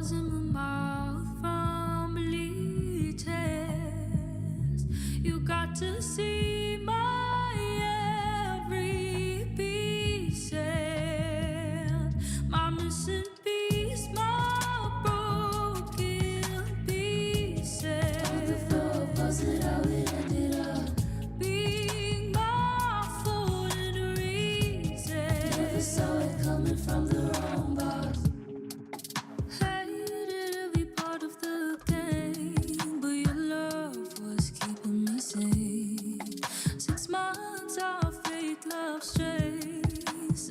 Sores in my mouth from bleachers. You got to see my every piece and my missing piece, my broken pieces. On the floor, was it how it ended up? Being my fault and reason. Never saw it coming from the wrong box. Hated every part of the game, but your love was keeping me sane. 6 months of fake love straight.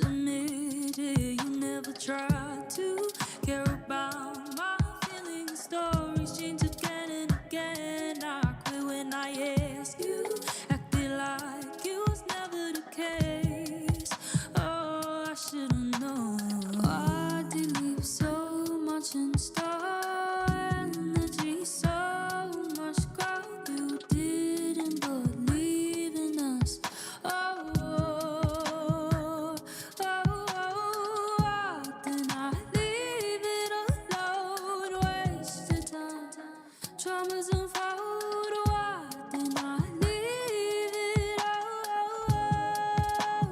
Admitted you never tried to care about my feelings. Stories change again and again. I quit when I asked you. Acted like it was never the case. Oh, I should've known. Why did you leave so much in store? Energy, so much growth. You didn't believe in us. Oh, why didn't I leave it alone? Wasted time, traumas unfold. Why didn't I leave it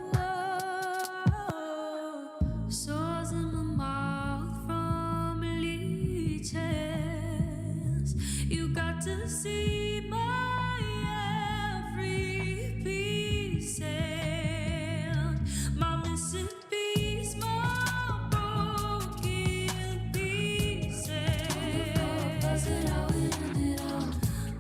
alone? Sores in my mouth from bleachers. You got to see my every piece and my missing piece, my broken pieces. Was it how it ended up?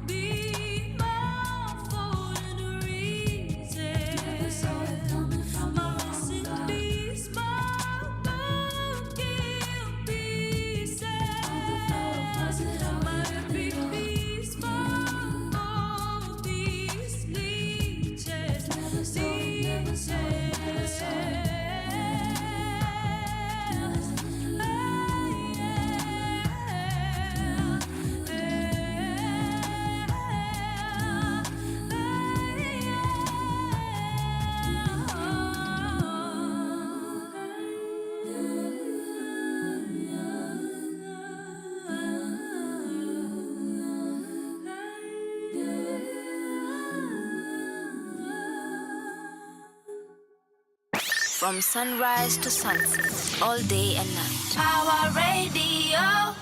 Be my fault and reason. Never saw it coming from my missing piece, my broken pieces. Was it how my every piece, my all these leeches. Never saw it, never saw it, never saw it. From sunrise to sunset, all day and night. Power Radio.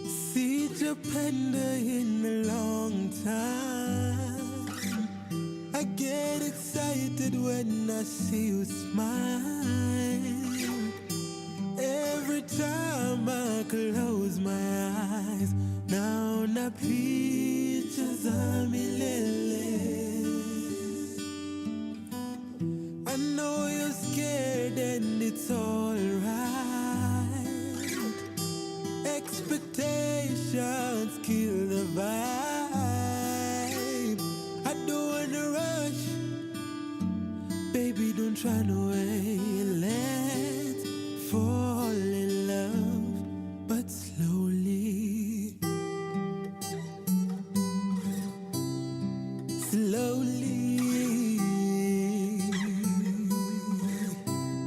See Japenda in a long time. I get excited when I see you smile. Every time I close my eyes, now na pictures of me lele. I know you're scared and it's alright. Expectations kill the vibe. I don't wanna rush, baby, don't try no way. Let's fall in love, but slowly, slowly.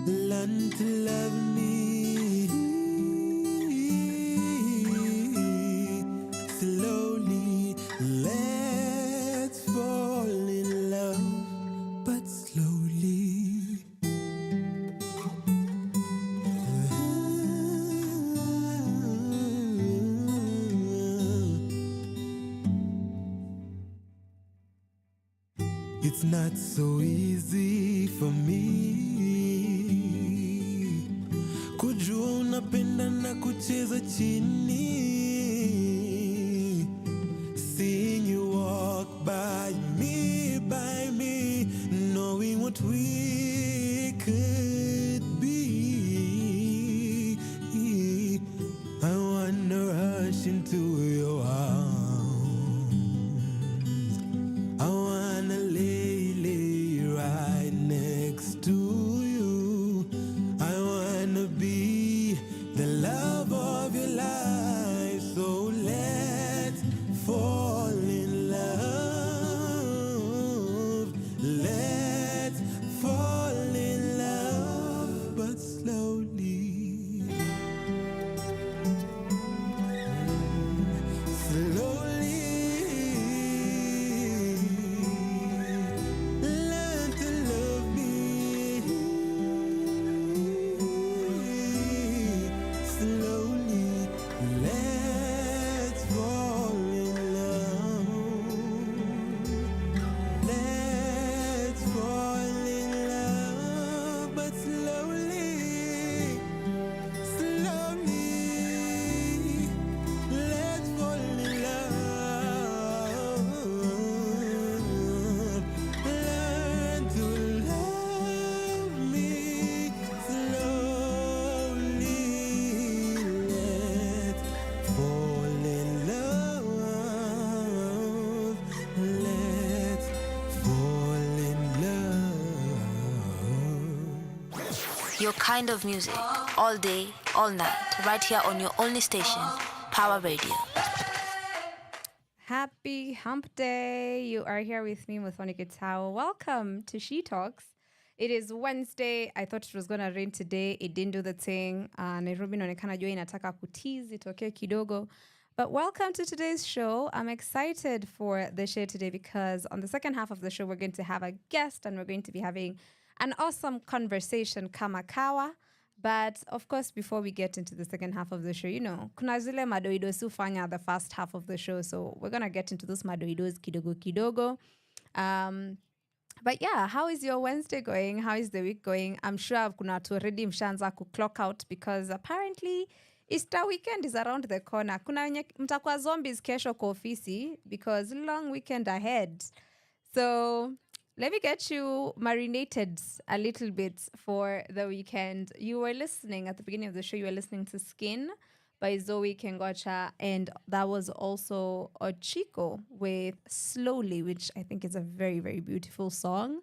Learn to love me slowly. Let's fall in love, but slowly. It's not so easy for me kujua unapenda na kucheza chini. Seeing you walk by me, knowing what we could be. I wanna rush into your arms. I wanna lay right next to you. I wanna Your kind of music, all day, all night, right here on your only station, Power Radio. Happy Hump Day. You are here with me, Muthoni Kitao. Welcome to She Talks. It is Wednesday. I thought it was going to rain today. It didn't do the thing. Nairobi inaonekana jua inataka kutizi itokee kidogo. But welcome to today's show. I'm excited for the show today because on the second half of the show, we're going to have a guest and we're going to be having an awesome conversation, kama kawa. But of course, before we get into the second half of the show, kuna zile madoido sufanya the first half of the show. So we're going to get into those madoidos kidogo kidogo. But yeah, how is your Wednesday going? How is the week going? I'm sure kuna watu already mshaanza clock out because apparently Easter weekend is around the corner. Kuna wenye mtakuwa zombies kesho kwa ofisi because long weekend ahead. So let me get you marinated a little bit for the weekend. You were listening at the beginning of the show, you were listening to Skin by Zoe Kengocha, and that was also Ochiko with Slowly, which I think is a very, very beautiful song.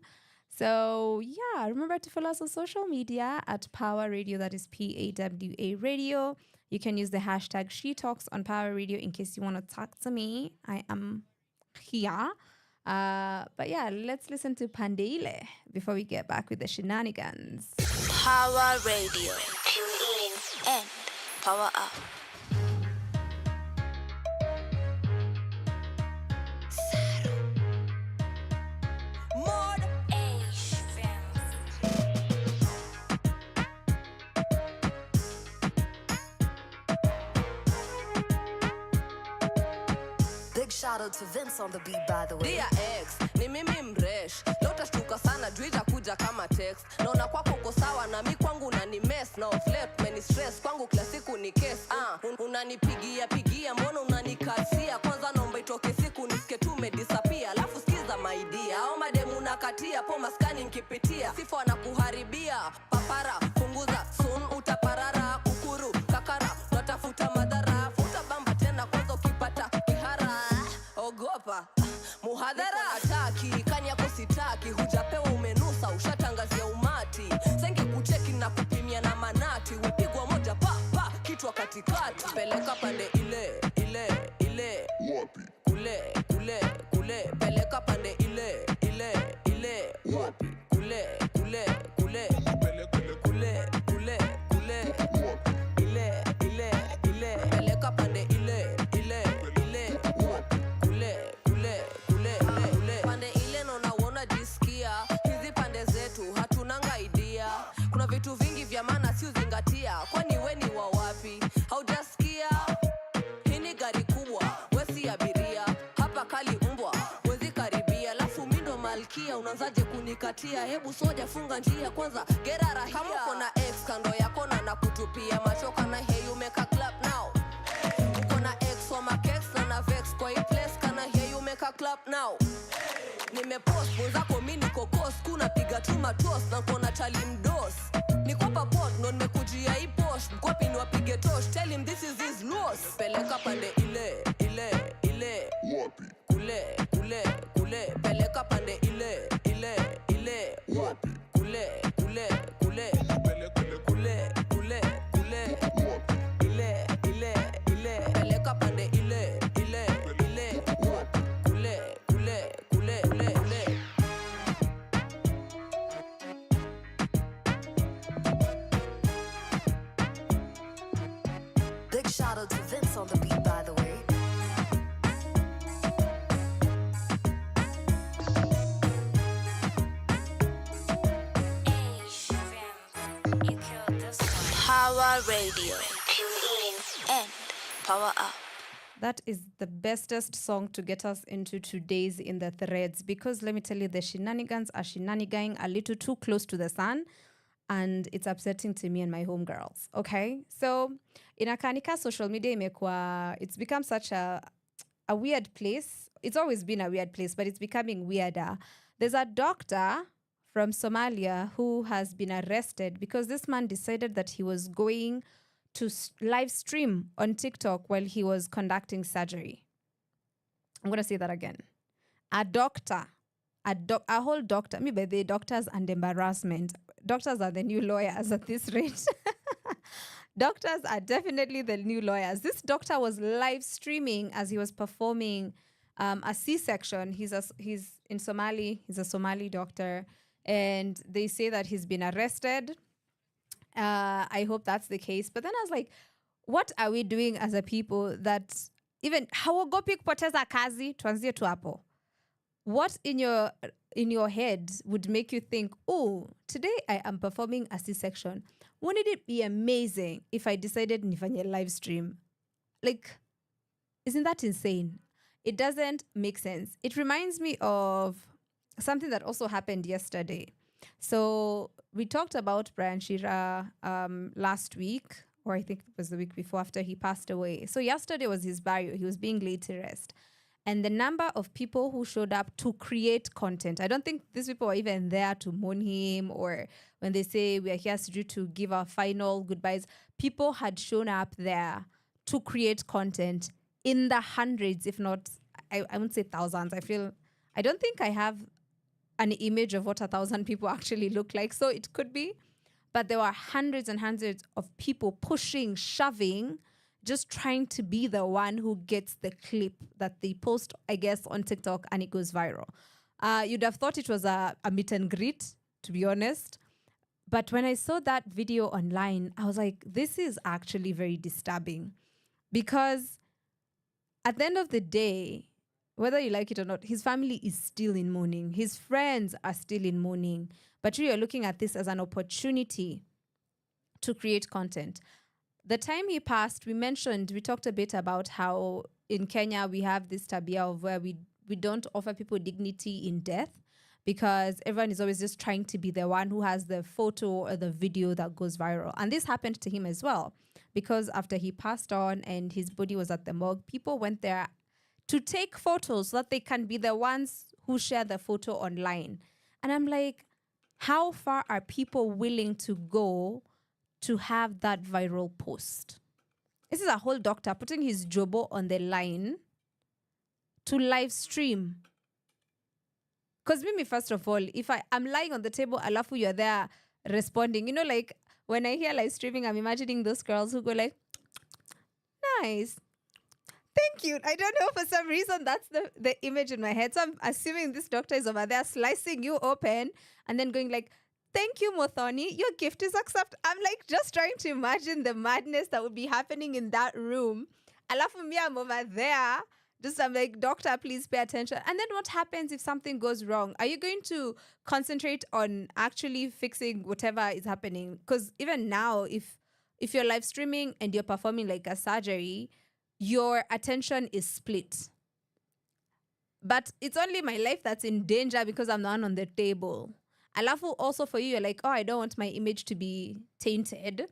So yeah, remember to follow us on social media at Power Radio, that is PAWA Radio. You can use the hashtag SheTalks on Power Radio in case you want to talk to me. I am here. But yeah, let's listen to Pandeile before we get back with the shenanigans. Power Radio. Tune in and power up. Shout out to Vince on the beat, by the way. Dear ex, ni mimi mresh. Leo utashtuka sana, juu itakuja kama text. Naona kwako uko sawa na mi kwangu unani mess. Na flirt, many stress, kwangu kila siku ni case. Unanipigia, mbona unanikasia? Kwanza naomba itoke siku nisike tu umedisappear. Alafu sikiza my dear, au mademu unakatia, po maskani nkipitia. Sifa wanakuharibia, papara, punguza, soon utaparara, kukuru, kakara, natafuta madhara. Futa bamba tena kwanza ukipata kihara. Ogopa muhadhara ataki kani yako sitaki, hujapewa umenusa, ushatangazia umati. Senge kucheki na kupimia na manati, upigwa moja pa kichwa katikati. Peleka pande ile wapi kule peleka pande ile wapi kule peleka pande ile wapi kule pande ile naona uona jisikia. Hizi pande zetu hatunanga idea. Kuna vitu vingi vya maana si uzingatia. Kwani we ni wa wapi? Haujasikia? Hii ni gari kubwa, wesi abiria. Hapa kali umbwa, wezi karibia. Lafu mindo malkia, unazaje kunikatia? Hebu soja funga njia kwanza, gera rahia. Kama uko na ex kando yako na nakutupia machoka na hey you make a clap now. Uko na ex wa makex na vex kwa hii place kana hey you make a clap now. Nimepost mwenzako mi niko coast, kuna piga tu matos na kona chali mdos. Niko pa pot ndo nimekujia hii posh, mkwapi ni wapige tosh. Tell him this is his loss. Peleka pande ile wapi kule peleka pande ile wapi kule peleka pande ile wapi kule. Big shout out to Vince on the beat, by the way. Power Radio. Tune in and power up. That is the bestest song to get us into today's In the Threads because let me tell you, the shenanigans are shenaniganing a little too close to the sun and it's upsetting to me and my homegirls. Okay? So, inakanika social media it's become such a weird place. It's always been a weird place, but it's becoming weirder. There's a doctor from Somalia who has been arrested because this man decided that he was going to live stream on TikTok while he was conducting surgery. I'm going to say that again. A doctor a whole doctor. Me by the doctors and embarrassment. Doctors are the new lawyers at this rate. Doctors are definitely the new lawyers. This doctor was live streaming as he was performing a C-section. He's in Somali. He's a Somali doctor, and they say that he's been arrested. I hope that's the case. But then I was like, what are we doing as a people that even hawagopi kupoteza kazi? Tuanzie tu hapo. What in your head would make you think, oh, today I am performing a C-section? Wouldn't it be amazing if I decided nifanye live stream? Like, isn't that insane? It doesn't make sense. It reminds me of something that also happened yesterday. So we talked about Brian Shira last week, or I think it was the week before after he passed away. So yesterday was his burial. He was being laid to rest. And the number of people who showed up to create content, I don't think these people were even there to mourn him, or when they say we are here to give our final goodbyes. People had shown up there to create content in the hundreds, if not, I wouldn't say thousands. I don't think I have an image of what 1,000 people actually look like. So it could be, but there were hundreds and hundreds of people pushing, shoving, just trying to be the one who gets the clip that they post, I guess, on TikTok, and it goes viral. You'd have thought it was a meet and greet, to be honest. But when I saw that video online, I was like, this is actually very disturbing, because at the end of the day, whether you like it or not, his family is still in mourning. His friends are still in mourning. But you are looking at this as an opportunity to create content. The time he passed, we talked a bit about how in Kenya we have this tabia of where we don't offer people dignity in death, because everyone is always just trying to be the one who has the photo or the video that goes viral. And this happened to him as well, because after he passed on and his body was at the morgue, people went there to take photos so that they can be the ones who share the photo online. And I'm like, how far are people willing to go to have that viral post? This is a whole doctor putting his jobo on the line to live stream. Because me, first of all, if I'm lying on the table, alafu you're there responding, like when I hear live streaming, I'm imagining those girls who go like, nice, thank you. I don't know, for some reason, that's the image in my head. So I'm assuming this doctor is over there slicing you open and then going like, thank you, Muthoni. Your gift is accepted. I'm like just trying to imagine the madness that would be happening in that room. Alafu me, I'm over there. I'm like, doctor, please pay attention. And then what happens if something goes wrong? Are you going to concentrate on actually fixing whatever is happening? Because even now, if you're live streaming and you're performing like a surgery, your attention is split. But it's only my life that's in danger because I'm the one on the table. Alafu also for you, you're like, oh, I don't want my image to be tainted.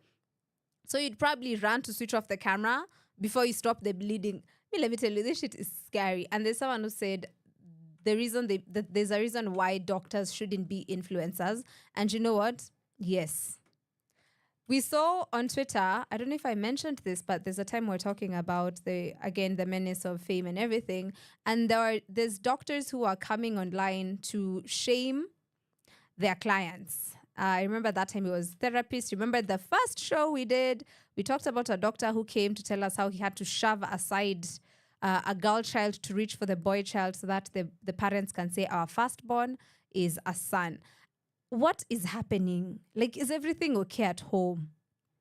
So you'd probably run to switch off the camera before you stop the bleeding. Let me tell you, this shit is scary. And there's someone who said there's a reason why doctors shouldn't be influencers. And you know what? Yes. We saw on Twitter, I don't know if I mentioned this, but there's a time we're talking about the menace of fame and everything. And there's doctors who are coming online to shame their clients. I remember that time it was therapists. Remember the first show we did, we talked about a doctor who came to tell us how he had to shove aside a girl child to reach for the boy child so that the parents can say our firstborn is a son. What is happening? Like, is everything okay at home?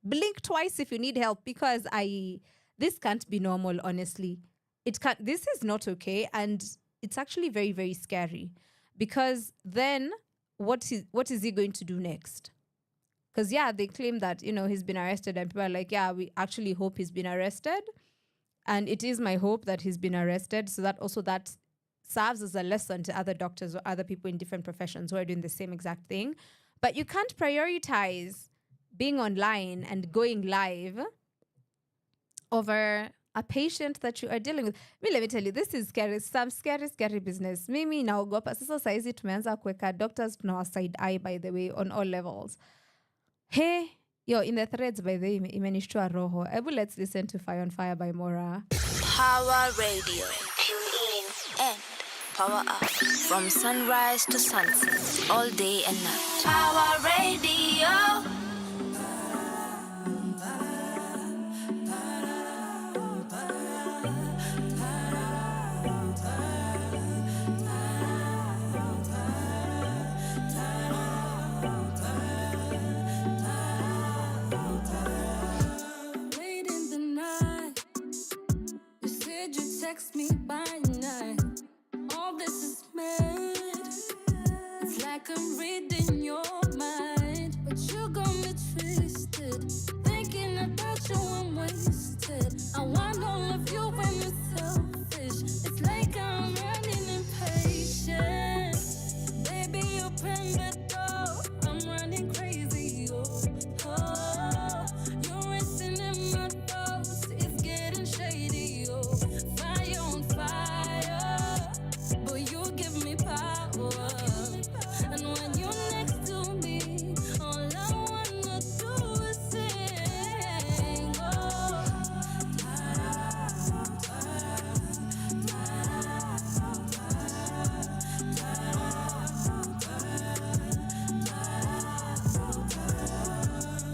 Blink twice if you need help, because this can't be normal, honestly. This is not okay, and it's actually very, very scary, because then what is he going to do next? Because, they claim that, he's been arrested, and people are like, we actually hope he's been arrested. And it is my hope that he's been arrested, so that also that serves as a lesson to other doctors or other people in different professions who are doing the same exact thing. But you can't prioritize being online and going live over a patient that you are dealing with. Let me tell you, this is scary. Some scary business. Mimi naogopa. Sasa saizi tumeanza kuweka doctors tunawa side eye, by the way, on all levels. Hey, in the threads, by the way, imenishtua roho. Let's listen to Fire on Fire by Mora. Power Radio. Tune in and Power up. From sunrise to sunset, all day and night. Power Radio. Late in the night, you said you text me by night. All this is mad. It's like I'm reading your mind, but you got me twisted. Thinking about you, I'm wasted. I want all of you when you're selfish. It's like I'm running impatient. Baby, open the door. I'm running crazy. Oh, you're racing in my thoughts. It's getting shady. Oh, fire on fire. But you give me power. And when you're next to me, all I wanna do is sing. Oh,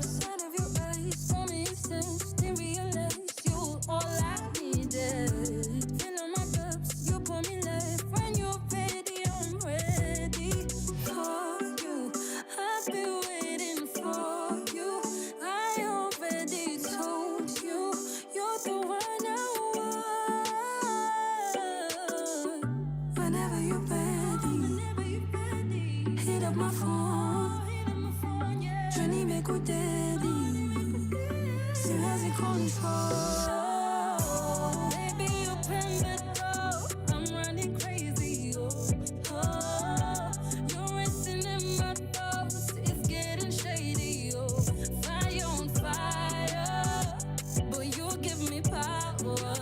sight of your eyes for me sense. Didn't realize you all I needed. Fill on my cups, you pour me life. When you're ready, I'm ready for you. I've been waiting for you. I already told you, you're the one I want. Whenever you're ready, hit up my phone. Je n'y m'écoute daddy. C'est vas-y control. Baby, open the door. I'm running crazy. Oh, you're racing in my thoughts. It's getting shady. Oh, fire on fire. But you give me power.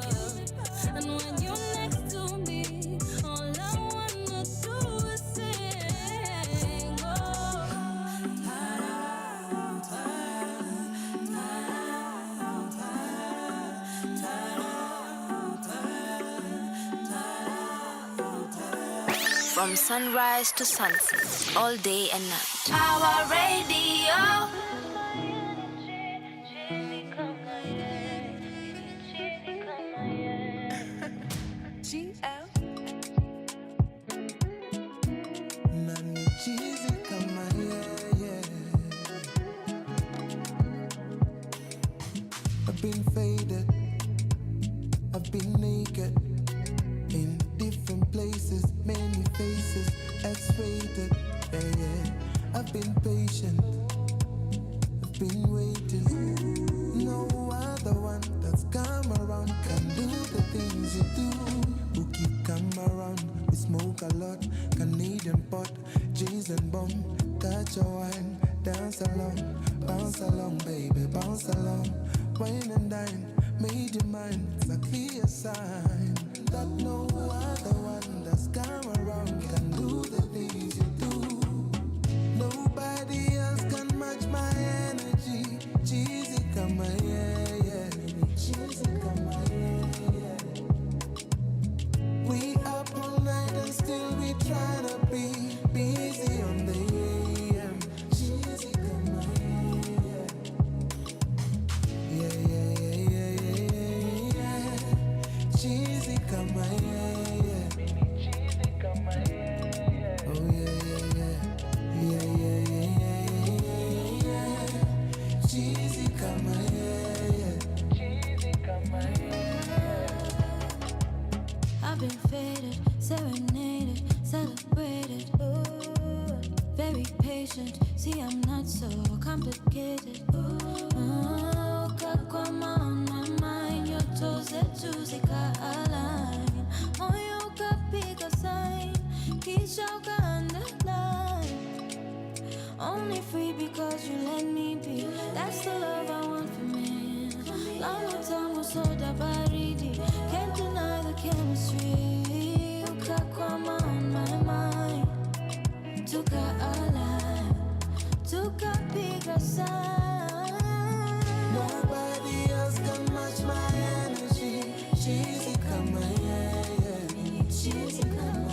And when you're next to me, all I wanna do is sing. Oh, From sunrise to sunset, all day and night. Power Radio. Nani cheesy kama yeah. I've been faded, I've been naked, in different places, many faces, X-rated, yeah. I've been patient, I've been waiting. No other one that's come around can do the things you do. Who keep come around, we smoke a lot, Canadian pot, G's and bomb. Touch your wine, dance bounce along, baby, bounce along. Wine and dine, made your mind, it's a clear sign that no other one that's come around can do the things you do. Nobody else can match my energy. Cheesy come yeah. Cheesy come yeah. We up all night and still we tryna be busy on the AM. Cheesy come yeah. Cheesy come yeah. Oh yeah. Cheesy come yeah. I've been faded, serenaded, celebrated. Ooh, very patient. See, I'm not so complicated. Kakwama on my mind, your toes are juicy, align. Moyo kapiga sign, kisha underline. Only free because you let me be. That's the love I want for me. Long time was so baridi. Can't deny the chemistry. Ukakwama on my mind. Tuka alive. Tuka bigger sign. Nobody else can match my energy. Cheesy come yeah. Cheesy come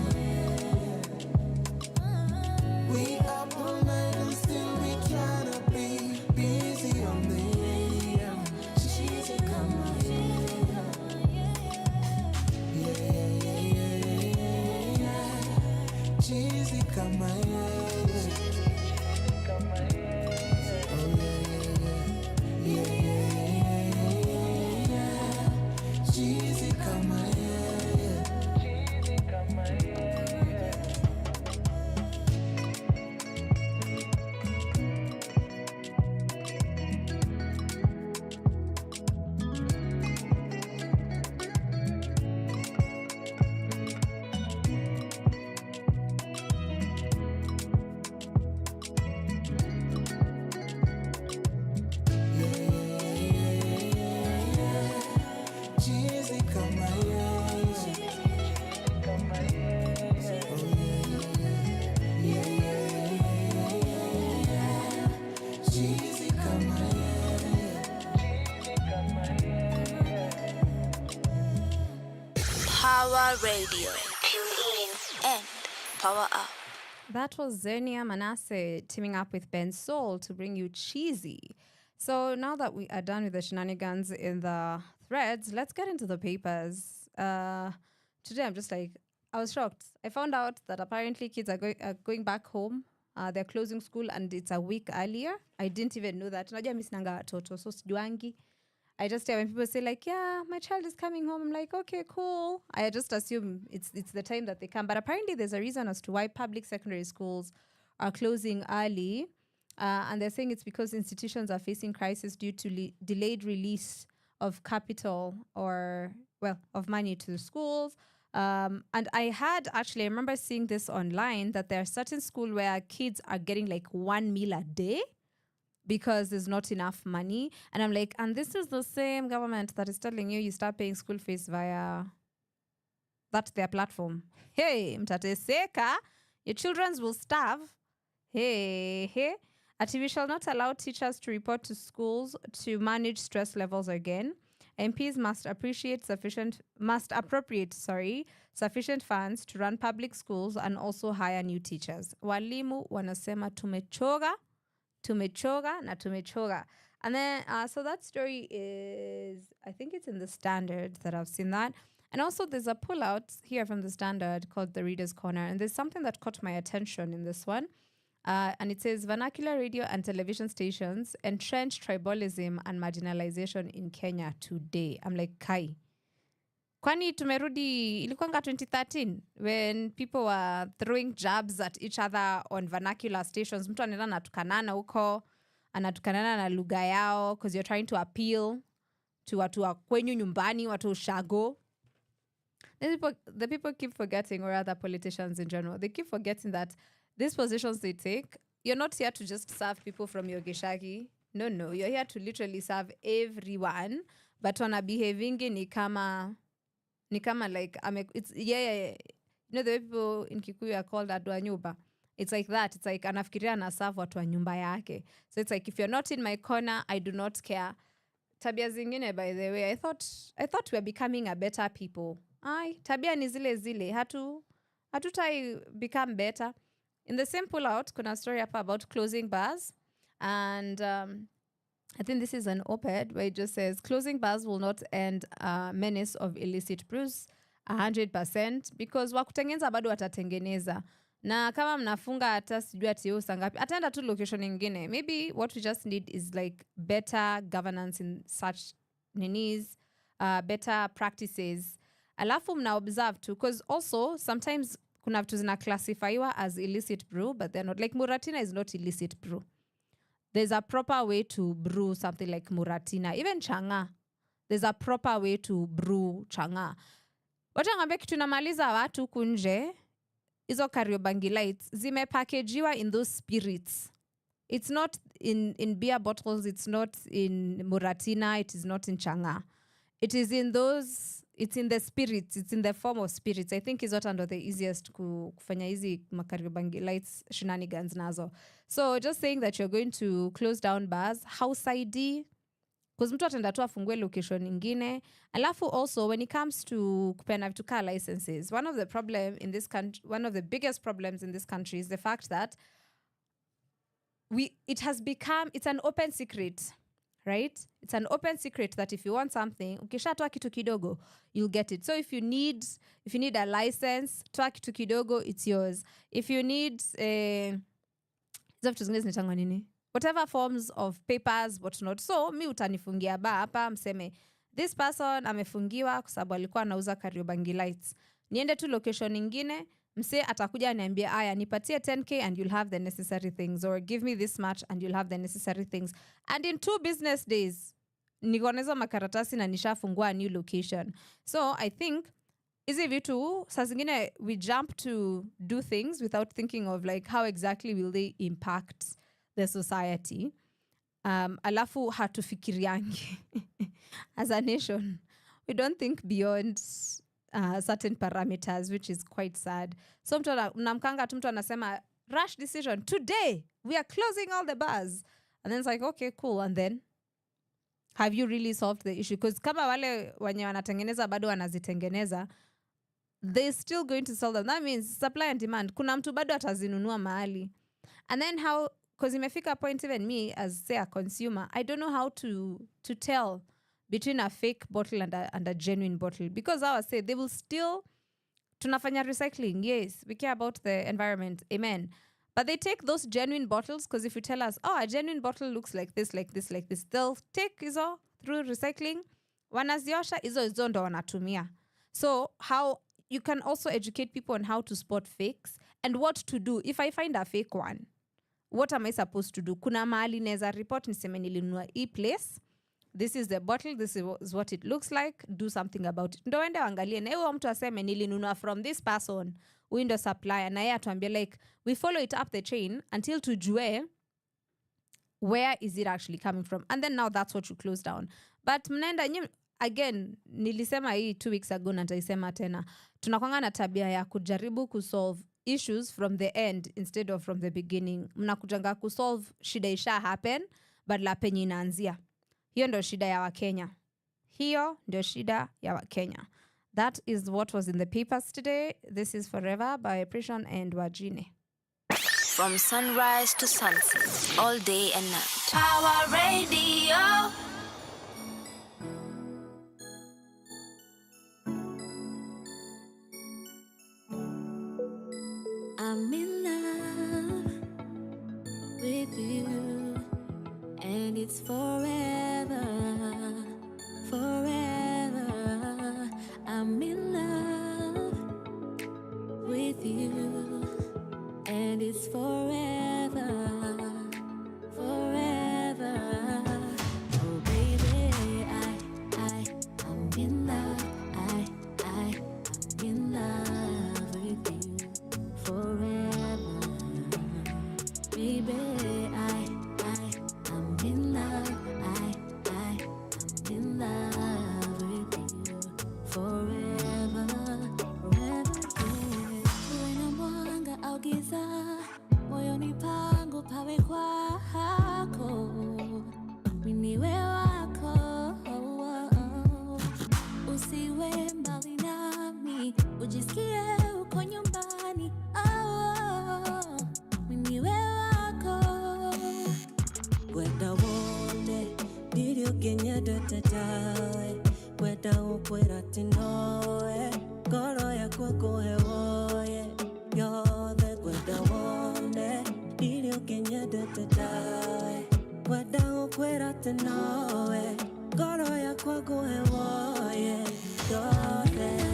Power Radio. Tune in and power up. That was Zernia Manasseh teaming up with Ben Soul to bring you Cheesy. So now that we are done with the shenanigans in the threads, let's get into the papers. Today I'm just like, I was shocked. I found out that apparently kids are going back home. They're closing school and it's a week earlier. I didn't even know that. Najua mimi sinanga watoto, so sijuangi. I just hear when people say like, yeah, my child is coming home. I'm like, okay, cool. I just assume it's the time that they come. But apparently there's a reason as to why public secondary schools are closing early. And they're saying it's because institutions are facing crisis due to delayed release of capital of money to the schools. And I remember seeing this online that there are certain schools where kids are getting like 1 meal a day because there's not enough money. And I'm like, and this is the same government that is telling you start paying school fees via their platform. Hey, mtateseka, your children will starve. Hey. We shall not allow teachers to report to schools to manage stress levels again. MPs must appropriate sufficient funds to run public schools and also hire new teachers. Walimu wanasema tumechoga. And then, so that story is, I think it's in the Standard that I've seen that. And also there's a pullout here from the Standard called the Reader's Corner. And there's something that caught my attention in this one. And it says, vernacular radio and television stations entrench tribalism and marginalization in Kenya today. I'm like, Kai. Kwani tumerudi, ilikuanga 2013 when people were throwing jabs at each other on vernacular stations. Mtu anaenda anatukanana huko, anatukanana na lugha yao because you're trying to appeal to watu wa kwenyu nyumbani, watu ushago. The people keep forgetting, or other politicians in general, they keep forgetting that these positions they take, you're not here to just serve people from your geshagi. No, you're here to literally serve everyone. But wana behaving ni kama like, it's, yeah. You know the way people in Kikuyu are called adwa nyumba? It's like that. It's like, anafikiria anaserve watu wa nyumba yake. So it's like, if you're not in my corner, I do not care. Tabia zingine, by the way, I thought we are becoming a better people. Tabia ni zile. Hatutai become better. In the same pullout, kuna story up about closing bars. And I think this is an op-ed where it just says, closing bars will not end menace of illicit brews 100% because wakutengeneza bado watatengeneza. Na kama mnafunga hata sijui ati usangapi, ataenda tu location ingine. Maybe what we just need is like better governance in such ninis, better practices. Alafu mna observe too, because also sometimes kuna vitu zina classifyiwa as illicit brew, but they're not. Like Muratina is not illicit brew. There's a proper way to brew something like Muratina. Even Changa, there's a proper way to brew Changa. Wacha ngambia kitu namaliza watu kunje, izo Kariobangi Lights, zimepackagewa in those spirits. It's not in beer bottles, it's not in Muratina, it is not in Changa. It is in those, it's in the spirits, it's in the form of spirits. I think is what under the easiest kufanya hizi Kariobangi Lights shenanigans nazo. So just saying that you're going to close down bars, house ID, because mtu atenda tu afungue location ingine. Alafu also when it comes to kupena vitu car licenses, one of the biggest problems in this country is the fact that it's an open secret. Right? It's an open secret that if you want something, ukishatoa kitu kidogo, you'll get it. So if you need a license, toa kitu kidogo, it's yours. If you need whatever forms of papers, whatnot. So mi utanifungia ba hapa mseme this person amefungiwa kwa sababu alikuwa anauza Kariobangi Lights. Niende tu location ingine, mse atakuja aniambia aya nipatie 10k and you'll have the necessary things, or give me this much and you'll have the necessary things. And in 2 business days nikonezo makaratasi na nishafungua a new location. So I think hizi vitu saa zingine we jump to do things without thinking of like how exactly will they impact the society. Alafu hatufikiriangi as a nation. We don't think beyond certain parameters, which is quite sad. So mnamkanga tu mtu anasema rush decision today, we are closing all the bars, and then it's like okay cool, and then have you really solved the issue? Because kama wale wenye wanatengeneza bado wanazitengeneza, they're still going to sell them. That means supply and demand. Kuna mtu bado atazinunua mahali. And then how, because imefika point, even me as say a consumer, I don't know how to tell between a fake bottle and a genuine bottle. Because I was say they will still, tunafanya recycling, yes, we care about the environment, amen. But they take those genuine bottles, because if you tell us, oh, a genuine bottle looks like this, like this, like this, they'll take hizo through recycling. Wanaziosha, hizo ndo wanatumia. So how you can also educate people on how to spot fakes and what to do. If I find a fake one, what am I supposed to do? Kuna mahali neza report niseme nilinunua place. This is the bottle, this is what it looks like. Do something about it. Ndo ende wangalie na huyo mtu aseme nilinunua from this person, huyu ndo supplier, na yeye atuambie like we follow it up the chain until tujue where is it actually coming from, and then now that's what you close down. But mnaenda again, nilisema hii 2 weeks ago na nitaisema tena, tunakwanga na tabia ya kujaribu kusolve issues from the end instead of from the beginning. Mnakujanga kusolve shida isha happen but la penye inaanzia. Hiyo ndio shida ya Wakenya. Hiyo ndio shida ya Wakenya. That is what was in the papers today. This is Forever by Prishon and Wajine. From sunrise to sunset, all day and night. Power Radio. I'm in love with you, and it's forever, forever. I'm in love with you, and it's forever, forever. Oh baby, I'm in love. I'm in love with you. Forever, baby, I'm in love. I'm in love with you. Forever, forever. Uwe mwanga au giza, moyoni pangu pawe kwako. Miniwe wako, usiwe mbali nami, ujisikie uko nyumbani. Miniwe wako, weda wone dirio kenya datatawe, weda ukwera tinoe, koro ya kwako hewoye yothe. Weda wone dirio kenya datatawe, weda ukwera tinoe, koro ya kwako hewoye yothe.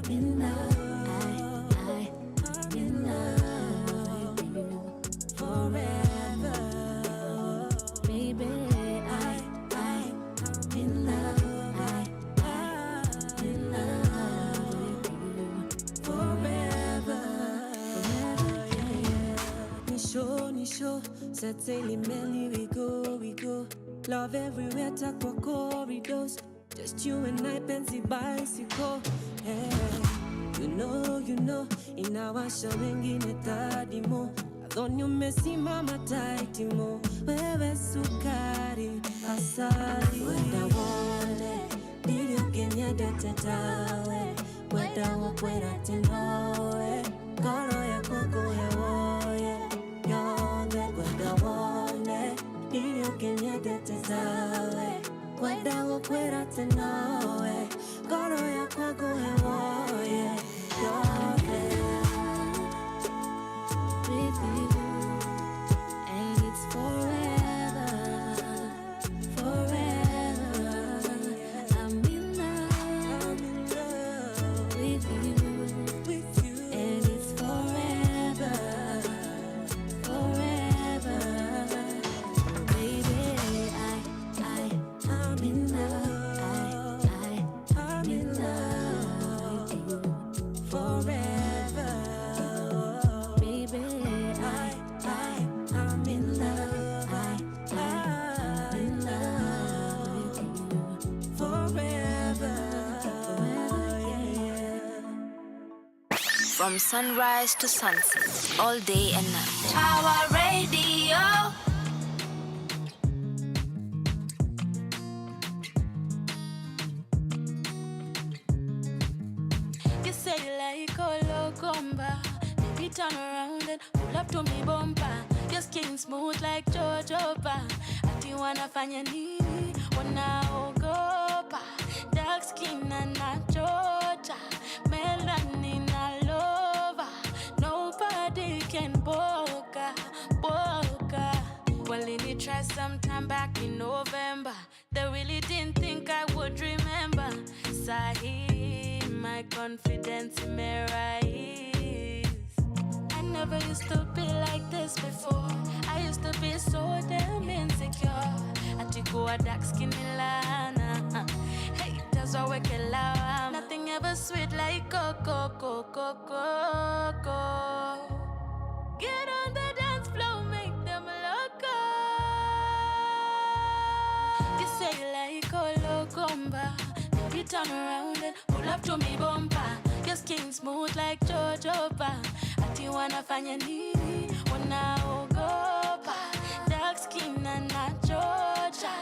I'm in love. I'm in love with you. Forever, baby. I'm in love. I'm in love with you. Forever, forever. Nisho, set sail in Melly, we go. Love everywhere, talk for corridors. Just you and I, pensi bicycle. Hey, you know, inawasha wengine tadimo. Adhoni umesimama taitimo, wewe sukari, asali. Wenda wone, dirio kenya datatawe, wenda wakwera tinoe, koro ya kwako hewoye yonde. Wenda wone, dirio kenya datatawe, wenda wakwera tinoe, koro ya kwako hewoye yonde. With you, and it's forever, forever. I'm in love with you, and it's forever, forever. Baby, I'm in love. I'm in love with you. Forever, baby. I'm in love. I'm in love with you. Forever, yeah. From sunrise to sunset, all day and night. Power Radio. to me bumper. Your skin smooth like jojoba. Ati wanafanya nini? Wanaogopa. Dark skin and not Georgia. Melanin all over. Nobody can boga. Well, they tried sometime back in November. They really didn't think I would remember. Sahi, my confidence in my rise. I never used to be like this before. I used to be so damn insecure. Atiku a dark skin lana. Hey, that's all we can love. Nothing ever sweet like coco. Get on the dance floor, make them loco. You say you like Ologomba. Baby, turn around and pull up to me bumper. Your skin smooth like jojoba. Ati wanafanya nini? Wanaogopa. Dark skin and not Georgia.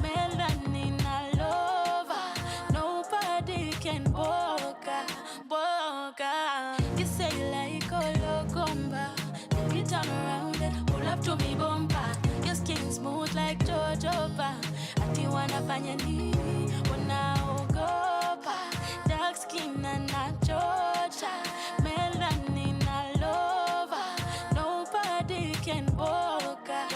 Melanin all over. Nobody can boga. You say you like Ologomba. Baby, turn around and pull up to me bumper. Your skin smooth like jojoba. Ati wanafanya nini? Wanaogopa. Dark skin and not Georgia. Melanin all over. Nobody can boga.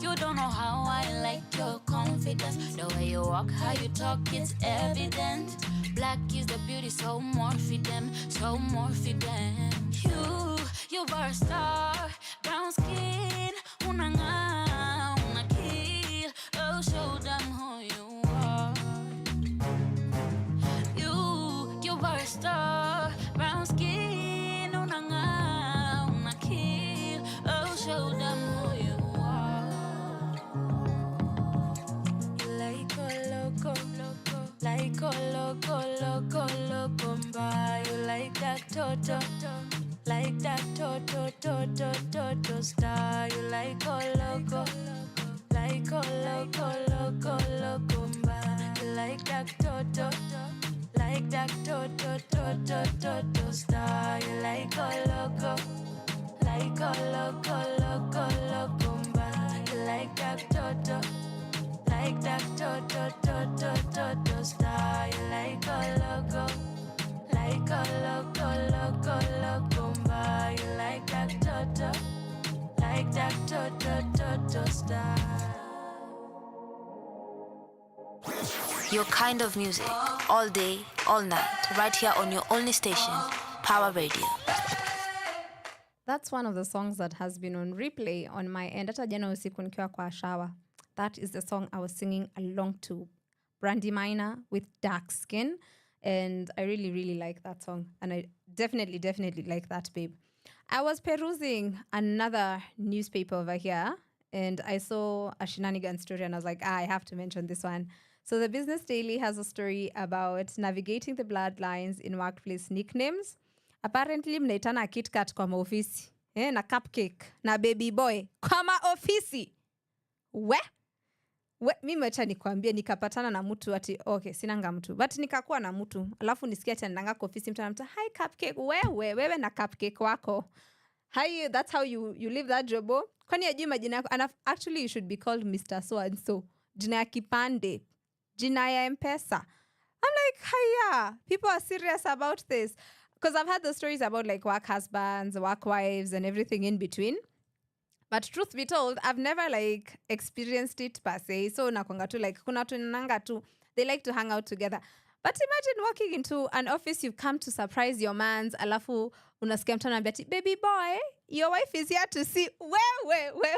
You don't know how I like your confidence. The way you walk, how you talk, it's evident. Black is the beauty, so more for them, so more for them. You are a star, brown skin, una kill. Oh, show them who you are. You are a star, brown skin, una kill. Oh, show them who you are. You like a loco, mba. You like that toto. Like that toto star. You like a loco. Like a loco, mba. You like that toto. Like that toto star. You like a loco. Like a loco, mba. You like that toto. Like that toto star. You like a loco. Like a loco, mba. You like that toto. Like that toto star. Your kind of music, all day, all night, right here on your only station, Power Radio. That's one of the songs that has been on replay on my end. Hata jana usiku nikiwa kwa shower. That is the song I was singing along to. Brandy Minor with Dark Skin. And I really, really like that song. And I definitely like that, babe. I was perusing another newspaper over here. And I saw a shenanigan story. And I was like, I have to mention this one. So the Business Daily has a story about navigating the bloodlines in workplace nicknames. Apparently, mnaitana KitKat kwa maofisi. Na cupcake. Na baby boy. Kwa maofisi. Mimi acha nikwambie nikapatana na mtu ati okay sinanga mtu but nikakuwa na mtu alafu nisikia ati ndanga kwa ofisi mtu anamta hi cupcake wewe na cupcake wako that's how you live that job kwani ajui majina yako and actually you should be called Mr. So and so jina ya kipande jina ya M-Pesa. I'm like hiya people are serious about this because I've had the stories about like work husbands, work wives and everything in between. But truth be told, I've never like experienced it per se. So nakwanga tu like kuna tu nanga tu they like to hang out together. But imagine walking into an office you've come to surprise your mans alafu unasikia mtu anambia ati baby boy, your wife is here to see. Where.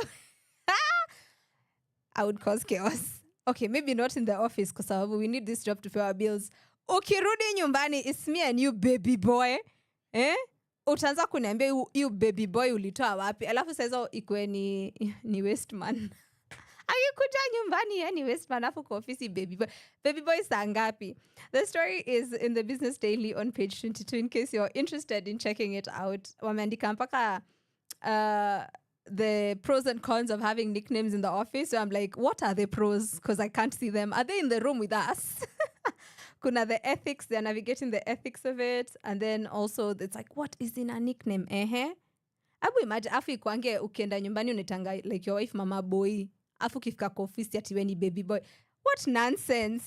I would cause chaos. Okay, maybe not in the office because we need this job to pay our bills. Ukirudi nyumbani, it's me and you baby boy. Utaanza kuniambia you baby boy ulitoa wapi alafu sasa ikwe ni waste man akikuja nyumbani ni waste man alafu kwa ofisi baby boy saa ngapi. The story is in the Business Daily on page 22 in case you're interested in checking it out. Wameandika mpaka the pros and cons of having nicknames in the office. So I'm like, what are the pros? Because I can't see them. Are they in the room with us? kuna the ethics, they're navigating the ethics of it, and then also it's like, what is in a nickname? Abu imagine afu ikwange ukienda nyumbani unitanga like your wife mama boy, afu kifika kwa ofisi ati we ni baby boy. What nonsense.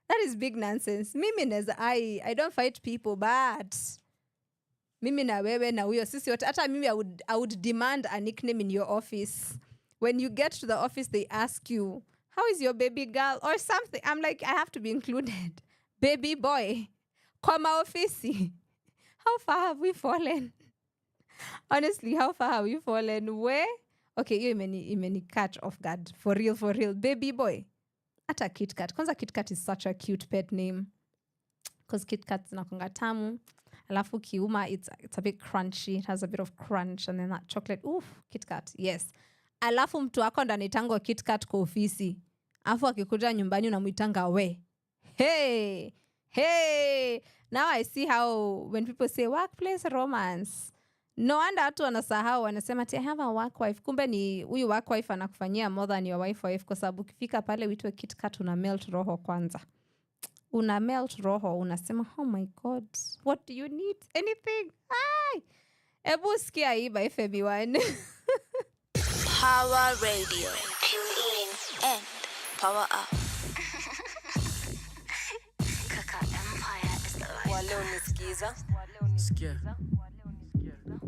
That is big nonsense. Mimi neza I don't fight people, but mimi na wewe na huyo sisi wote, hata mimi I would demand a nickname in your office. When you get to the office, they ask you, how is your baby girl or something? I'm like, I have to be included. Baby boy. Koma ofisi. How far have we fallen? Honestly, how far have we fallen? Where? Okay, you imeni catch off guard. For real. Baby boy. Ata KitKat. Kwanza KitKat is such a cute pet name. Because KitKat zinakuanga tamu. Alafu kiuma, it's a bit crunchy. It has a bit of crunch. And then that chocolate. Oof, KitKat. Yes. Alafu mtu wako ndo anaitangwa KitKat kwa ofisi. Alafu akikuja nyumbani unamuitanga we. Hey. Now I see how when people say workplace romance, no wonder watu wanasahau, wanasema I have a work wife. Kumbe ni huyu work wife anakufanyia more than your wife, kwa sababu ukifika pale uitwe KitKat una melt roho kwanza. Una melt roho, unasema oh my god, what do you need? Anything? Hi. Ebu sikia hii by Feby1. Power Radio. Tune in and power up. Kaka Empire is the life. Wale unisikiza, Sikia,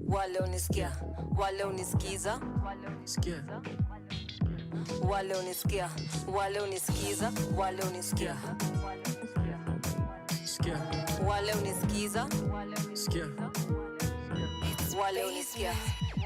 wale unisikia, wale unisikiza, sikia, wale unisikia, wale unisikiza, wale unisikia, sikia, wale unisikiza, sikia. wale unisikia.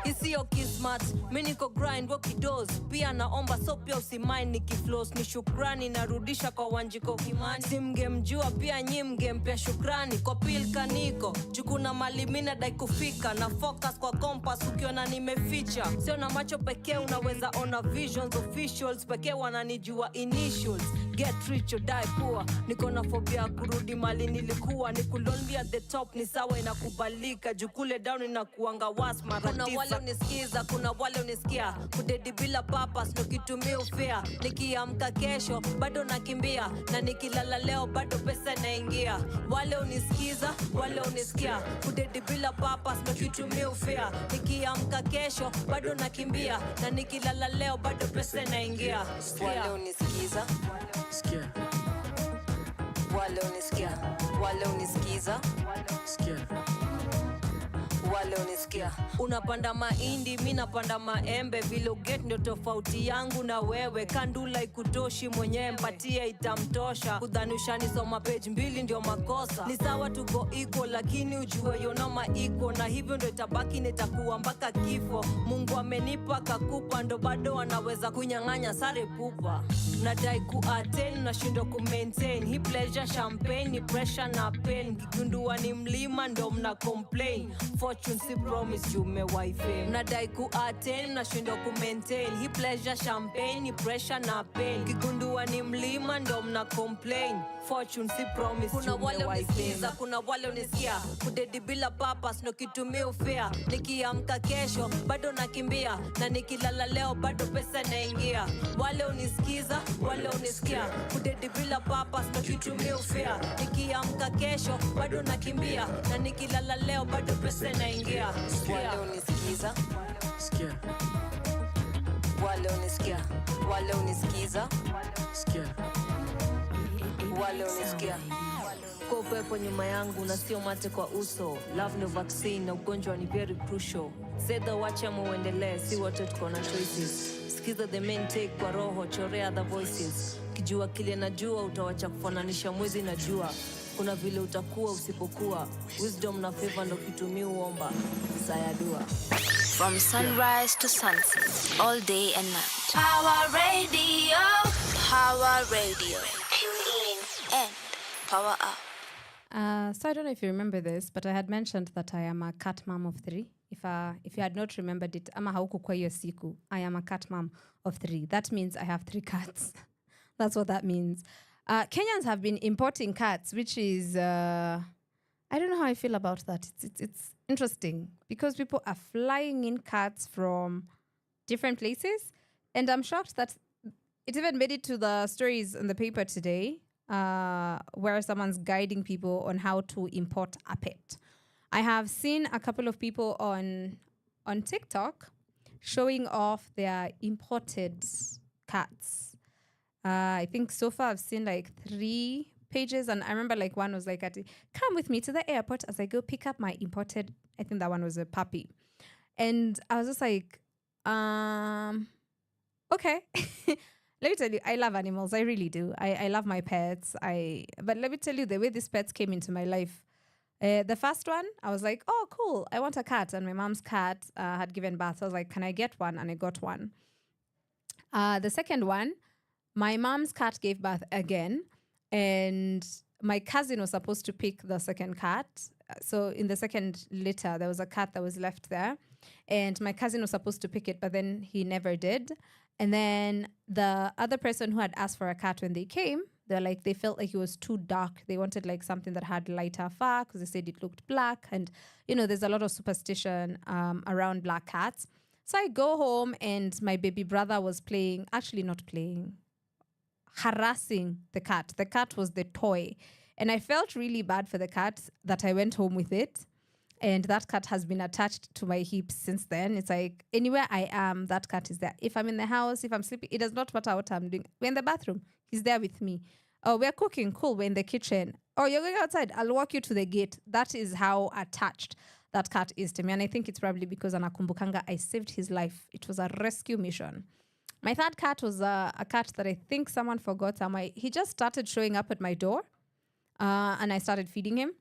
Isiyo kismat, mi niko grind wakidoz. Pia naomba so pia usimain nikiflows. Ni shukrani narudisha kwa Wanjiko Kimani. Simgemjua pia nyi mgempea shukrani. Kwa pilka niko jukuna mali mina dai kufika. Na focus kwa compass ukiona nimeficha. Sio na macho pekee unaweza ona visions. Officials pekee wananijua initials. Get rich or die poor. Niko na phobia kurudi mali nilikuwa. Niku lonely at the top ni sawa inakubalika. Jukule down inakuanga was mara tisa. Kuna wale unisikiza, kuna wale unisikia. Kudedi bila purpose, no kitumia ufea. Nikiamka kesho, bado nakimbia. Na nikilala leo, bado pesa inaingia. Wale unisikiza, wale unisikia. Kudedi bila purpose, no kitumia ufea. Nikiamka kesho, bado nakimbia. Na nikilala leo, bado pesa inaingia. Wale unisikiza, Sikia, wale unisikia. Wale unisikiza, sikia, wale unisikia. Unapanda mahindi, mi napanda maembe. Vile uget ndio tofauti yangu na wewe. Kandula ikutoshi mwenyewe mpatie itamtosha. Kudhanusha nisoma page 2 ndio makosa. Ni sawa tuko equal lakini ujue yonoma iko. Na hivyo ndio itabaki nitakuwa mpaka kifo. Mungu amenipa kakupa ndo bado anaweza kunyang'anya sare pupa. Nadai ku-attain nashindwa ku-maintain. Hii pleasure champagne ni pressure na pain. Kigundua ni mlima ndo mna complain. Fortune si promise you me wife. Nadai ku-attain nashindwa ku-maintain. Hii pleasure champagne ni pressure na pain. Kigundua ni mlima ndo mna complain. Fortune si promise you me wife. Kuna wale unisikiza, kuna wale unisikia. Kudedi bila purpose no kitumia ufea. Nikiamka kesho bado nakimbia. Na nikilala leo bado pesa inaingia. Wale unisikiza, wale unisikia. Kudedi bila purpose no kitumia ufea. Nikiamka kesho bado nakimbia. Na nikilala leo bado pesa inaingia. Wale unisikiza, sikia, wale unisikia. Wale unisikiza, sikia, wale unisikia. Kwa upepo nyuma yangu na sio mate kwa uso. Love no vaccine na ugonjwa ni very crucial. Seda wacha muendelee, si wote tuko na choices. Sikiza the main take kwa roho, chorea the voices. Kijua kile najua utawacha kufananisha mwezi na jua. Kuna vile utakuwa usipokuwa. Wisdom na favor ndo kitumia uomba. Sayadua. From sunrise to sunset, all day and night. Power Radio. Power Radio. Tune in and power up. So I don't know if you remember this, but I had mentioned that I am a cat mom of 3. If you had not remembered it, ama haukukua hiyo siku, I am a cat mom of 3. That means I have 3 cats. That's what that means. Kenyans have been importing cats, which is I don't know how I feel about that. It's interesting because people are flying in cats from different places, and I'm shocked that it even made it to the stories in the paper today. where someone's guiding people on how to import a pet. I have seen a couple of people on TikTok showing off their imported cats. I think so far I've seen like 3 pages, and I remember like one was like, come with me to the airport as I go pick up my imported, I think that one was a puppy. And I was just like, okay. Let me tell you, I love animals. I really do. I love my pets. But let me tell you, the way these pets came into my life. The first one, I was like, oh, cool. I want a cat. And my mom's cat had given birth. So I was like, can I get one? And I got one. The second one, my mom's cat gave birth again. And my cousin was supposed to pick the second cat. So in the second litter, there was a cat that was left there. And my cousin was supposed to pick it, but then he never did. And then the other person who had asked for a cat when they came, they felt like it was too dark. They wanted like something that had lighter fur because they said it looked black. And, there's a lot of superstition around black cats. So I go home and my baby brother was harassing the cat. The cat was the toy. And I felt really bad for the cat that I went home with it. And that cat has been attached to my hips since then. It's like anywhere I am, that cat is there. If I'm in the house, if I'm sleeping, it does not matter what I'm doing. We're in the bathroom. He's there with me. Oh, we're cooking. Cool. We're in the kitchen. Oh, you're going outside. I'll walk you to the gate. That is how attached that cat is to me. And I think it's probably because anakumbukanga, I saved his life. It was a rescue mission. My third cat was a cat that I think someone forgot. He just started showing up at my door and I started feeding him.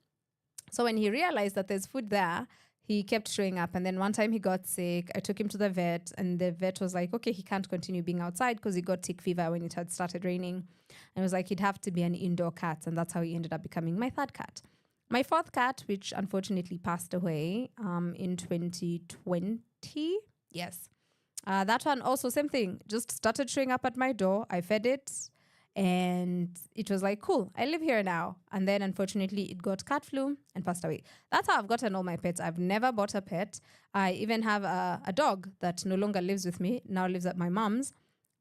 So when he realized that there's food there, he kept showing up. And then one time he got sick. I took him to the vet and the vet was like, okay, he can't continue being outside because he got tick fever when it had started raining. And it was like, he'd have to be an indoor cat. And that's how he ended up becoming my third cat. My fourth cat, which unfortunately passed away in 2020. Yes. That one also, same thing, just started showing up at my door. I fed it. And it was like, cool, I live here now. And then unfortunately it got cat flu and passed away. That's how I've gotten all my pets. I've never bought a pet. I even have a dog that no longer lives with me, now lives at my mom's.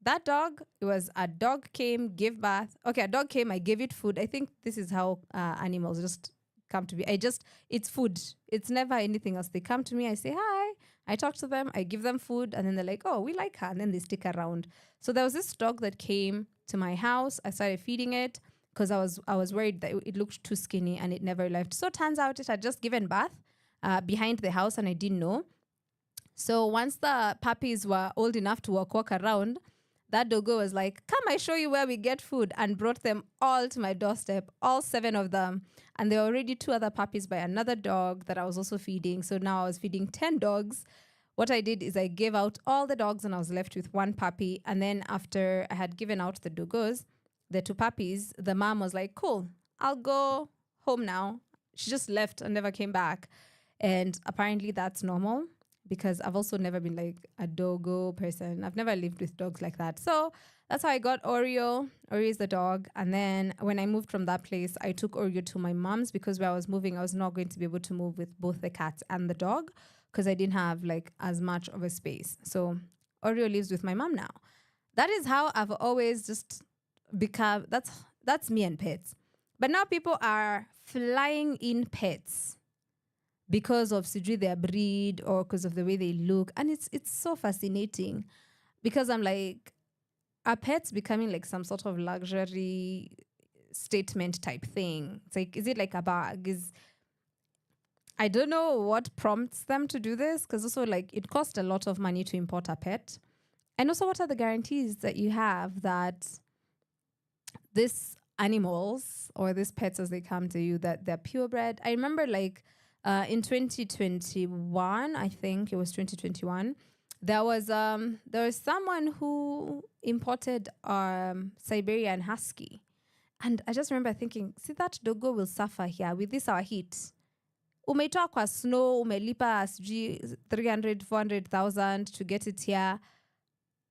That dog, it was a dog came, gave birth. Okay, a dog came, I gave it food. I think this is how animals just come to be. It's food. It's never anything else. They come to me, I say hi, I talk to them, I give them food, and then they're like, oh, we like her. And then they stick around. So there was this dog that came to my house. I started feeding it because I was worried that it looked too skinny and it never left. So it turns out it had just given birth behind the house and I didn't know. So once the puppies were old enough to walk around, that doggo was like, come, I show you where we get food, and brought them all to my doorstep, all 7 of them. And there were already 2 other puppies by another dog that I was also feeding. So now I was feeding 10 dogs. What I did is I gave out all the dogs and I was left with 1 puppy. And then after I had given out the doggos, the 2 puppies, the mom was like, cool, I'll go home now. She just left and never came back. And apparently that's normal because I've also never been like a doggo person. I've never lived with dogs like that. So that's how I got Oreo. Oreo is the dog. And then when I moved from that place, I took Oreo to my mom's because where I was moving, I was not going to be able to move with both the cats and the dog, because I didn't have like as much of a space. So Oreo lives with my mom now. That is how I've always just become, that's me and pets. But now people are flying in pets because of their breed or because of the way they look. And it's so fascinating because I'm like, are pets becoming like some sort of luxury statement type thing? It's like, is it like a bag? I don't know what prompts them to do this, because also like it costs a lot of money to import a pet. And also, what are the guarantees that you have that these animals or these pets as they come to you, that they're purebred? I remember like in 2021, I think it was 2021, there was someone who imported Siberian Husky. And I just remember thinking, see, that doggo will suffer here with this our heat. Umeitoa kwa snow, umelipa sijui 300,000-400,000 to get it here,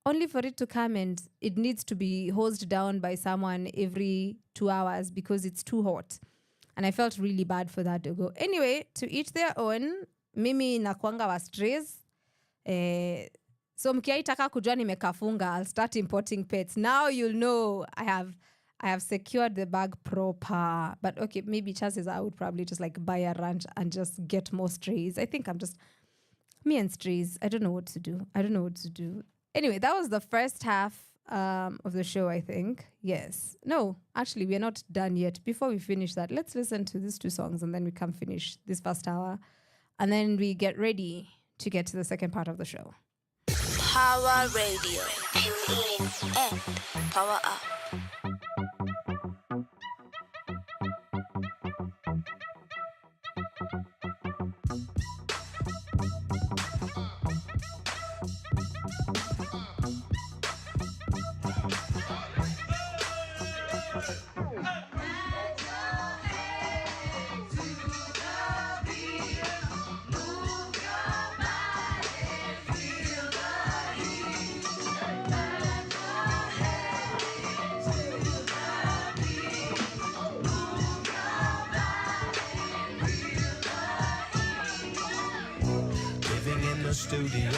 only for it to come and it needs to be hosed down by someone every 2 hours because it's too hot. And I felt really bad for that doggo. Anyway, to each their own. Mimi nakuanga wa stress. So mkiaitaka kujua nimekafunga, I'll start importing pets. Now you'll know I I have secured the bag proper. But okay, maybe chances I would probably just like buy a ranch and just get more strays. I think I'm just me and strays. I don't know what to do. Anyway, that was the first half of the show, I think. Yes. No, actually, we're not done yet. Before we finish that, let's listen to these two songs and then we can finish this first hour. And then we get ready to get to the second part of the show. Power Radio. Tune in and power up. Studio,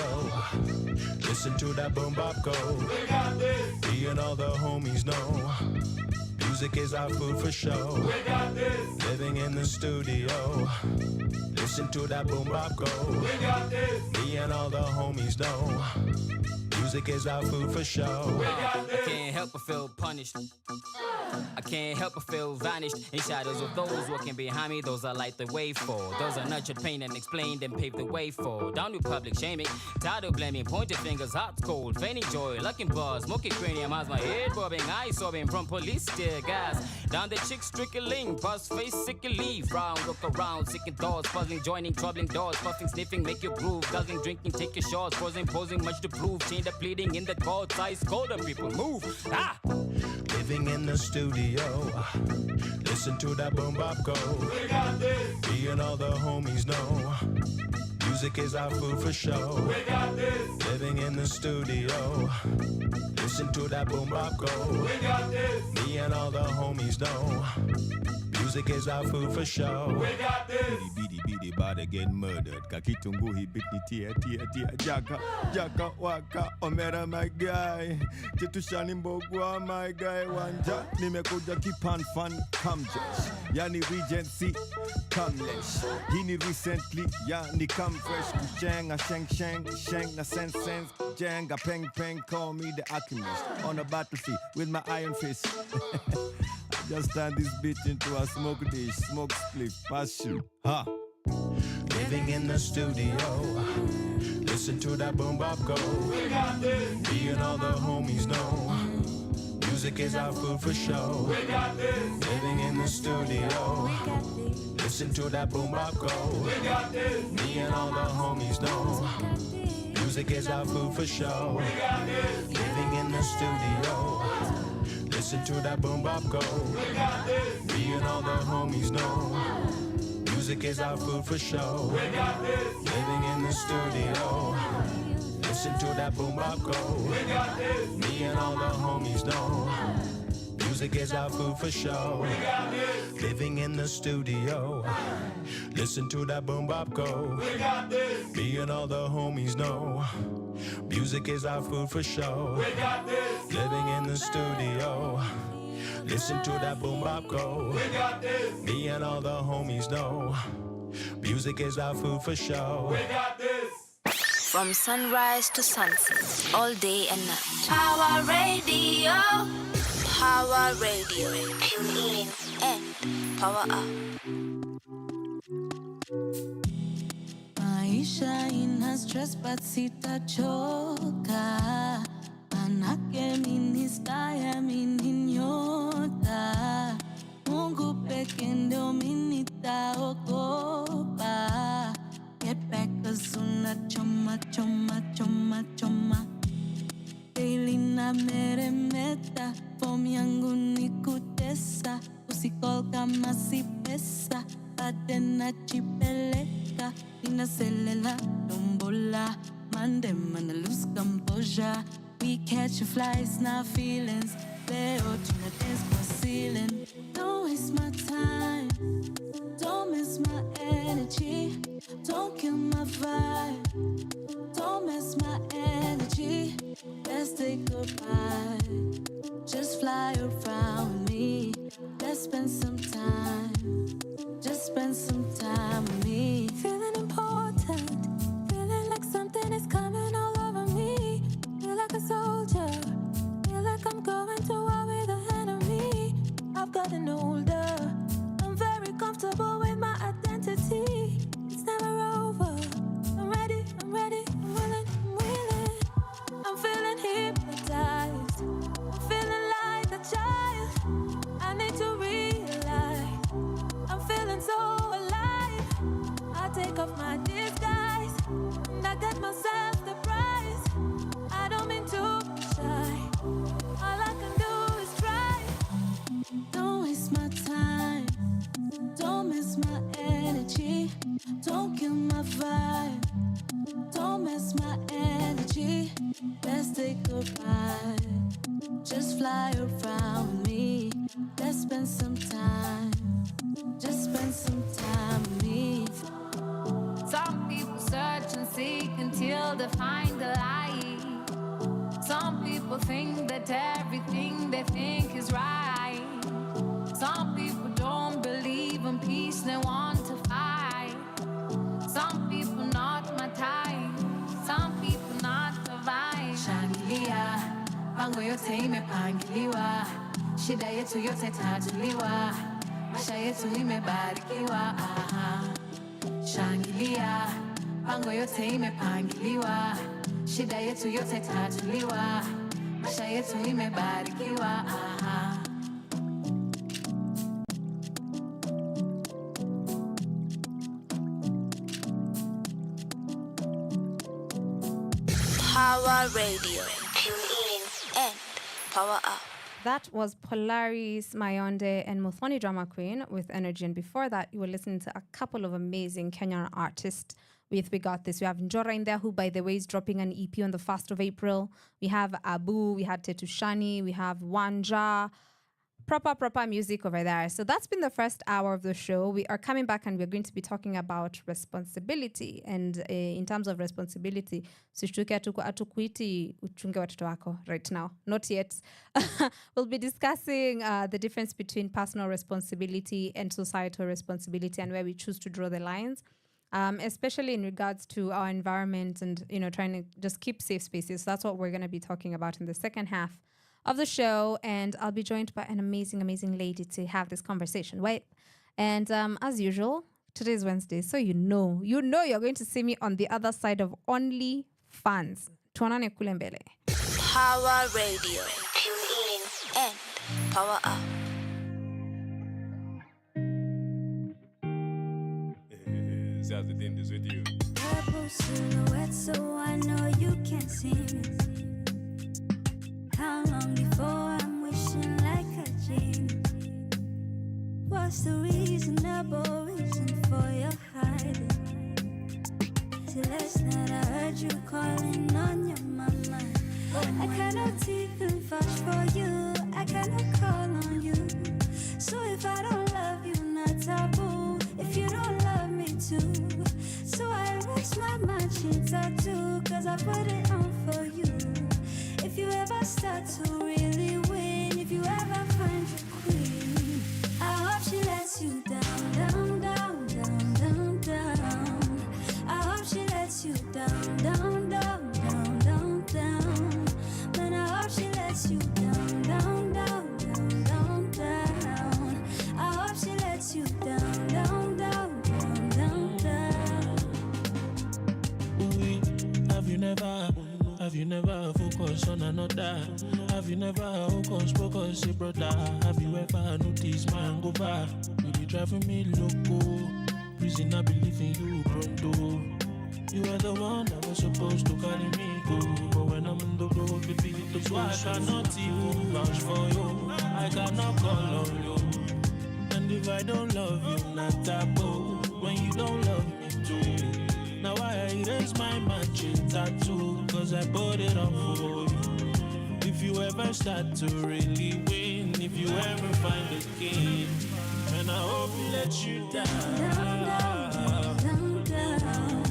listen to that boom bop go. We got this. Me and all the homies know music is our food for show. We got this. Living in the studio, listen to that boom bop go. We got this. Me and all the homies know music is our food for show. We got this. I can't help but feel punished. I can't help but feel vanished in shadows of those walking behind me. Those I light the way for. Those are nurtured, pain and explained and paved the way for. Down to public shaming, tired of blaming, pointed fingers, hearts cold, feigning joy, looking bars, smoking cranium, eyes my head bobbing, eyes sobbing from police tear gas. Down the chicks trickling, buzz face sickly, frown, look around, sicking thoughts, puzzling, joining, troubling doors, puffing, sniffing, make your groove, guzzling, drinking, take your shots, posing, much to prove, chained up, pleading in the courts, ice colder, people move. Ah! Living in the studio, listen to that boom bop go. We got this. Me and all the homies know music is our food for show. We got this. Living in the studio, listen to that boom bop go. We got this. Me and all the homies know music is our food for show. We got this. Beady body get murdered. Kakitungu he bit ni tia jaka waka omera my guy. Titushani mbogwa my guy wanja. Nimekuja kipan fan kamjesh. Yani Regency kamlesh. Hini recently yani come fresh. Kucheng a sheng na sense jeng a peng call me the alchemist. On a battlefield with my iron fist. Just turn this bitch into a smoke dish, smoke split, pass you. Ha! Living in the studio, listen to that boom bop go. We got this. Me and all the homies know music is our food for show. We got this. Living in the studio, listen to that boom bop go. We got this. Me and all the homies know music is our food for show. We got this. Living in the studio, listen to that boom bop go. We got this. Me and all the homies know music is our food for show. We got this. Living in the studio, listen to that boom bop go. We got this. Me and all the homies know music is our food for show. We got this. Living in the studio, listen to that boom bop go. We got this. Me and all the homies know music is our food for show. We got this. Living in the studio, listen to that boom bop go. We got this. Me and all the homies know music is our food for show. We got this. From sunrise to sunset, all day and night. Power Radio. Power Radio. Tune in and power up. Maisha ina stress but sitachoka. Manake mimi staya mimi nyota. Mungu peke ndio mimi nitaogopa. Get back cause unachoma choma. Daily na meremeta. Form yangu ni kutesa. Usikol kama si pesa. Bade na chipeleka. Inaselela dombola. Mande mana lose composure. We catch flies, not feelings. Leo tuna dance for ceiling. Don't waste my time. Don't miss my energy. Don't kill my vibe. Don't miss my energy. Let's say goodbye. Just fly around with me. Just spend some time. Just spend some time with me. Feeling important, feeling like something is coming all over me. Feel like a soldier, feel like I'm going to war with the enemy. I've gotten older, I'm very comfortable with my identity. It's never over. I'm ready, I'm willing, I'm willing. I'm feeling hypnotized, I'm feeling like a child. I need to realize I'm feeling so alive. I take off my disguise and I get myself the prize. I don't mean to be shy. All I can do is try. Don't waste my time. Don't miss my energy. Don't kill my vibe. Don't miss my energy. Let's take a ride. Just fly around with me. Let's spend some time. Just spend some time with me. Some people search and seek until they find the light. Some people think that everything they think is right. Some people don't believe in peace, they want to fight. Some people not my type, some people not the vibe. Shangilia, pango yote imepangiliwa. Shida yetu yote tatuliwa. Maisha yetu imebarikiwa. Shangilia, pango yote imepangiliwa. Shida yetu yote tatuliwa. Maisha yetu imebarikiwa. Power Radio. Tune in and power up. That was Polaris, Mayonde, and Muthoni Drama Queen with Energy. And before that, you were listening to a couple of amazing Kenyan artists with We Got This. We have Njora in there, who, by the way, is dropping an EP on the 1st of April. We have Abu, we had Tetushani, we have Wanja. Proper music over there. So that's been the first hour of the show. We are coming back and we're going to be talking about responsibility. And in terms of responsibility, sishtuke atukuiti uchunge watoto wako right now. Not yet. We'll be discussing the difference between personal responsibility and societal responsibility and where we choose to draw the lines. Especially in regards to our environment and, trying to just keep safe spaces. So that's what we're going to be talking about in the second half of the show, and I'll be joined by an amazing lady to have this conversation with. And as usual, today is Wednesday, so you know you're going to see me on the other side of Only Fans. Tuonane kule mbele. Power Radio. Tune in and power up. Zaz, the thing is with you. Purple silhouette, so I know you can't see me. How long before I'm wishing like a genie? What's the reasonable reason for your hiding? Till last night I heard you calling on your mama. I cannot even vouch for you, I cannot call on you. So if I don't love you, not taboo. If you don't love me too. So I erase my matching tattoo, cause I put it on for you. If you ever start to really win, if you ever find your queen, I hope she lets you down, down, down, down, down, down. I hope she lets you down, down, down, down, down, down. Man, I hope she lets you down, down, down, down, down, down. I hope she lets you down, down, down, down, down, down. Have you never focused on another? Have you never focused, say brother? Have you ever noticed man go back? You be driving me loco. Reason I believe in you, pronto. You are the one that was supposed to carry me go. But when I'm on the road, baby, that's why I cannot even vouch for you. I cannot call on you. And if I don't love you, not taboo. When you don't love me too. Now I erase my matching tattoo, cause I put it on for you. If you ever start to really win, if you ever find a game, and I hope he lets you down. Down, down, down.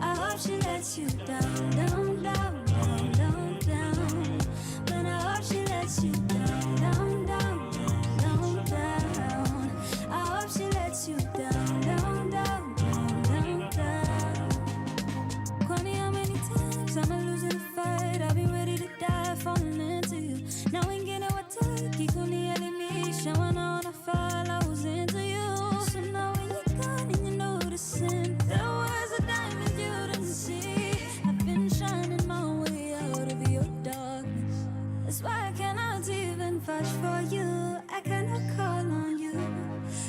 I hope she lets you down, down, down, down, down, down. But I hope she lets you down, down, down, down, down. vouch for you. I cannot call on you.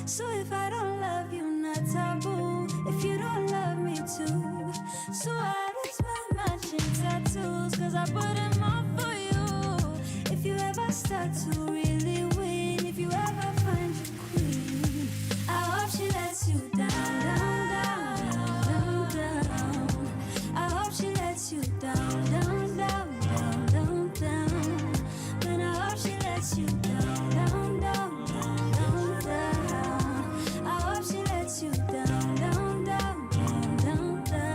So if I don't love you, not taboo. If you don't love me too. So I risk my matching tattoos, cause I put them up for you. If you ever start to really win, if you ever find your queen, I hope she lets you down, down, down, down, down. I hope she lets you down, down, down, down, down, down. And I hope she lets you down, down, down, down, down, down. I hope she lets you down, down, down, down, down, down.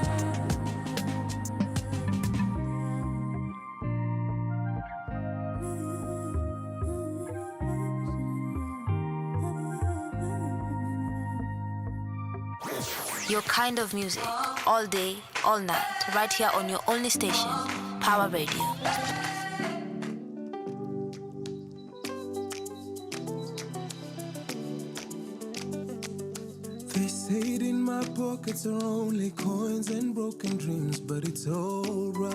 Your kind of music, all day, all night, right here on your only station, Power Radio. They say it in my pockets are only coins and broken dreams, but it's alright.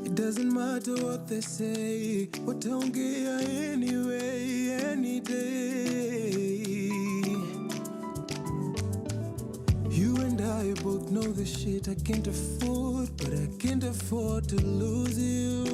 It doesn't matter what they say, wataongea anyway, any day. You and I both know the shit I can't afford, but I can't afford to lose you.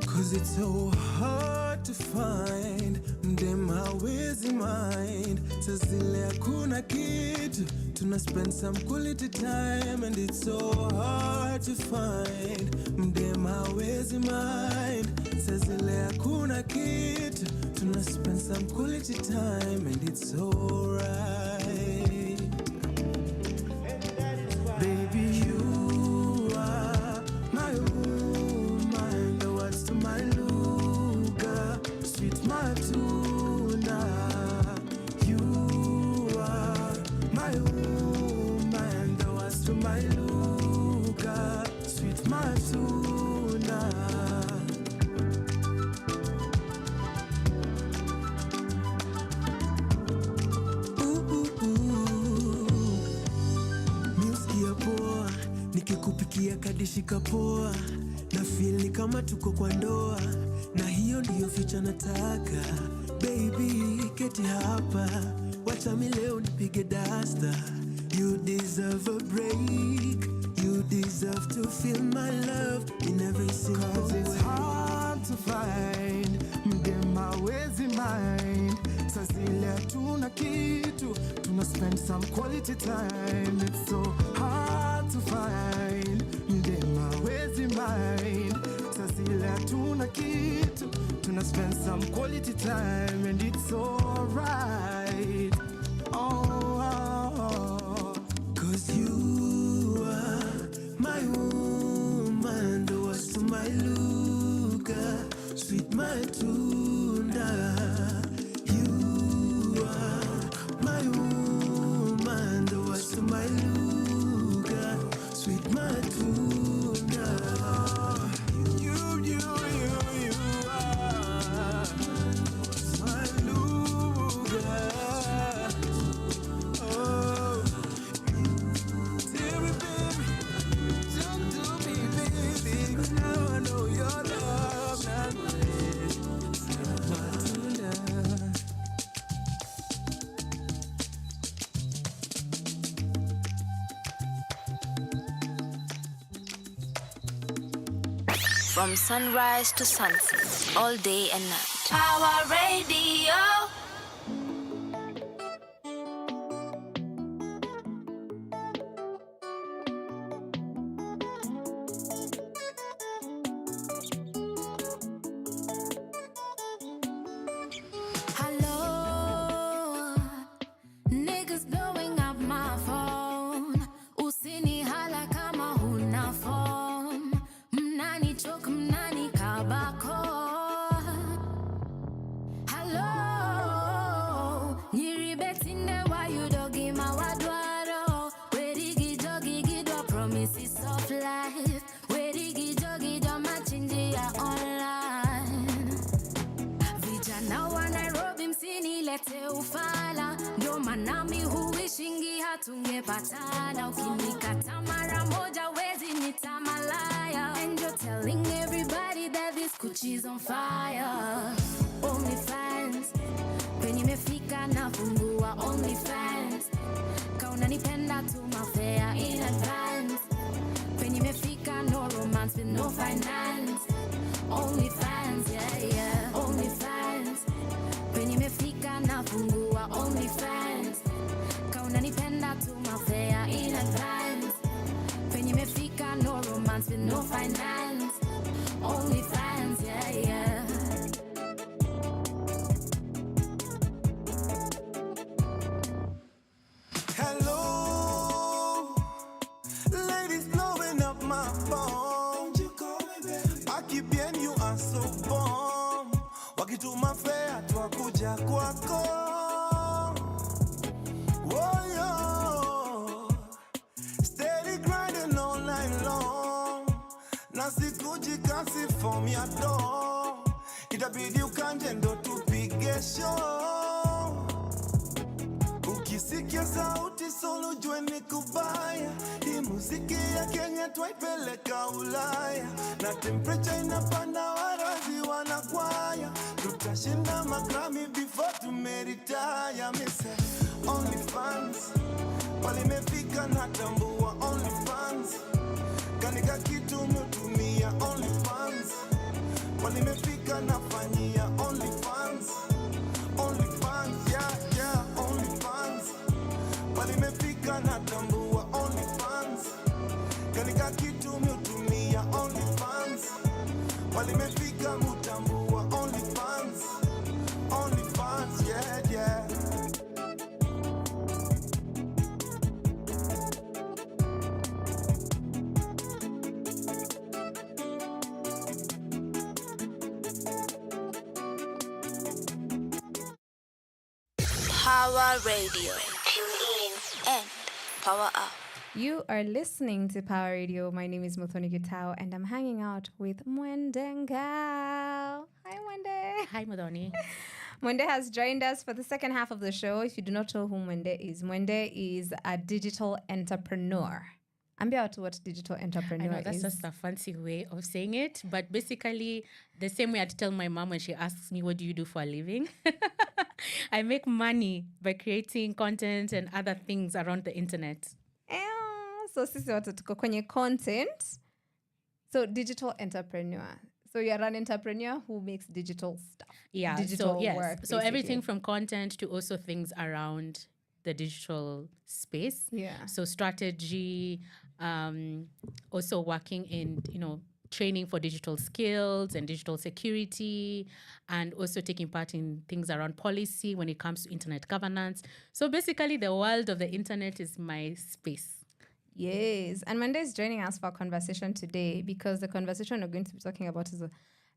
Cause it's so hard to find mdem hawezi mind. Sa zile hakuna kitu, tuna spend some quality time. And it's so hard to find mdem hawezi mind. Sa zile hakuna kitu, tuna spend some quality time. And it's alright. Baby, you are my woman, the words to my Luga, sweet Matuna. You are my woman, the words to my Luga, sweet Matuna. Poa, nikikupikia kadishika poa, na feel ni kama tuko kwa ndoa, na hiyo ndiyo future nataka. Baby, keti hapa, wacha mi leo nipige dasta. You deserve a break, you deserve to feel my love in every single way. 'Cause it's hard to find mdem hawezi mind. Sa zile hatuna kitu, tuna spend some quality time. It's so hard to find mdem hawezi mind. Sa zile hatuna kitu, tuna spend some quality time. And it's alright. Oh, 'cause you are my woman, the words to my Luga, sweet Matunda. You are my woman, the words to my Luga, sweet Matunda. You are my Luga. Oh, tell me, baby, don't do me, baby, 'cause now I know your love not mine. Matunda. From sunrise to sunset, all day and night. Power Radio. Hello, niggas blowing up my phone. Usini hala kama huna phone. Mnani choke, mnani kabako. Hello, nyiribetinde wa yudogi mawadwaro. Werigi jogi gidwa promises of life. Werigi jogi do machinjia online. Vijana wa Nairobi msinilete ufala, ndio manami huishingi hatungepatana. Ukinikata mara moja wezi nitama Gucci's on fire. OnlyFans. Penye imefika nafungua OnlyFans. Kauna nipenda tu mafea in advance. Penye imefika no romance with no finance. OnlyFans, yeah, yeah. OnlyFans. Penye imefika nafungua OnlyFans. Kauna nipenda tu mafea in advance. Penye imefika no romance with no finance. OnlyFans, yeah, yeah. Hello, ladies blowing up my phone. Aki bien, you are so bomb. Wakituma fea twakuja kwako. Oh, yo. Steady grinding all night long. Nasikuji kasi form ya door. Itabidi ukanje ndo tupige show. Ukisikia sauti solo jue ni kubaya. Hii muziki ya Kenya twaipeleka Ulaya. Na temperature inapanda warazi wanakwaya. Tutashinda magrami before tumeretire. Mise OnlyFans. Walimefika na tambua OnlyFans. Kanika kitu mutumia OnlyFans. Walimefika nafanyia OnlyFans. OnlyFans, yeah, yeah, OnlyFans. Walimefika na tambua OnlyFans. Kanika kitu mutumia OnlyFans. Walimefika mutambua OnlyFans. OnlyFans, yeah, yeah. Power Radio. Tune in and power up. You are listening to Power Radio. My name is Muthoni Gitao, and I'm hanging out with Mwende Ngao. Hi, Mwende. Hi, Muthoni. Mwende has joined us for the second half of the show. If you do not know who Mwende is a digital entrepreneur. Ambia watu what digital entrepreneur I know, that's is. just a fancy way of saying it. But basically, the same way I tell my mom when she asks me, what do you do for a living? I make money by creating content and other things around the internet. So sisi watu tuko kwenye content. So digital entrepreneur. So you're an entrepreneur who makes digital stuff. Yeah, digital so yes. work. So basically. everything from content to also things around the digital space. Yeah. So strategy, also working in, training for digital skills and digital security, and also taking part in things around policy when it comes to internet governance. So basically, the world of the internet is my space. Yes. And Mwende is joining us for a conversation today because the conversation we're going to be talking about is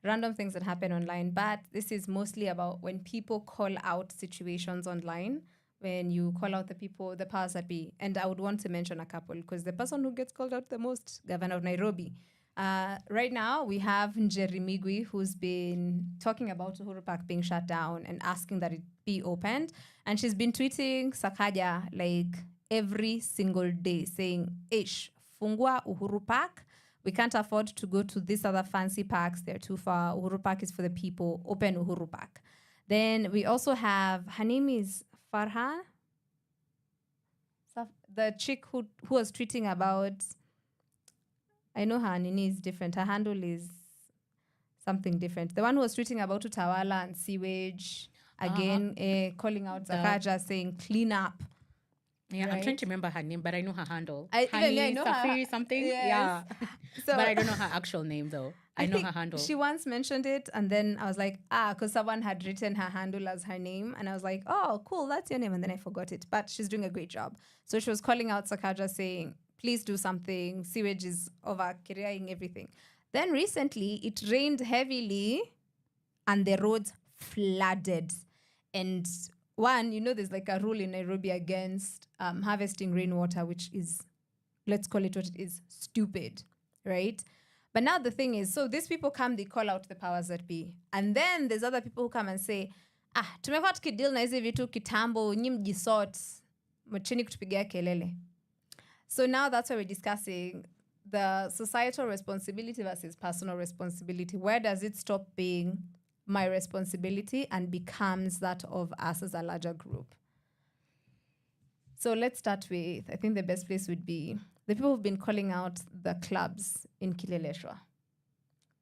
random things that happen online. But this is mostly about when people call out situations online, when you call out the powers that be. And I would want to mention a couple because the person who gets called out the most, Governor of Nairobi. Right now, we have Njeri Migwi, who's been talking about Uhuru Park being shut down and asking that it be opened. And she's been tweeting Sakaja like every single day saying, Ish, fungua Uhuru Park. We can't afford to go to these other fancy parks. They're too far. Uhuru Park is for the people. Open Uhuru Park. Then we also have, her name is Farhan, the chick who was tweeting about, I know her nini is different. Her handle is something different. The one who was tweeting about Utawala and sewage, again, calling out Zakaja, saying clean up. Yeah, right? I'm trying to remember her name, but I know her handle. I know Safiri her. something. Yes. Yeah. So, but I don't know her actual name, though. I know think her handle. She once mentioned it, and then I was like, because someone had written her handle as her name, and I was like, oh, cool, that's your name, and then I forgot it. But she's doing a great job. So she was calling out Sakaja saying, please do something. Sewage is over, carrying everything. Then recently, it rained heavily, and the roads flooded. And one, there's like a rule in Nairobi against harvesting rainwater, which is, let's call it what it is, stupid, right? But now the thing is, so these people come, they call out the powers that be. And then there's other people who come and say, tumekuwa tukideal na hizi vitu kitambo, nyi mjisort, mchini kutupigia kelele. So now that's what we're discussing. the societal responsibility versus personal responsibility, where does it stop being my responsibility and becomes that of us as a larger group? So let's start with, I think the best place would be the people who've been calling out the clubs in Kileleshwa.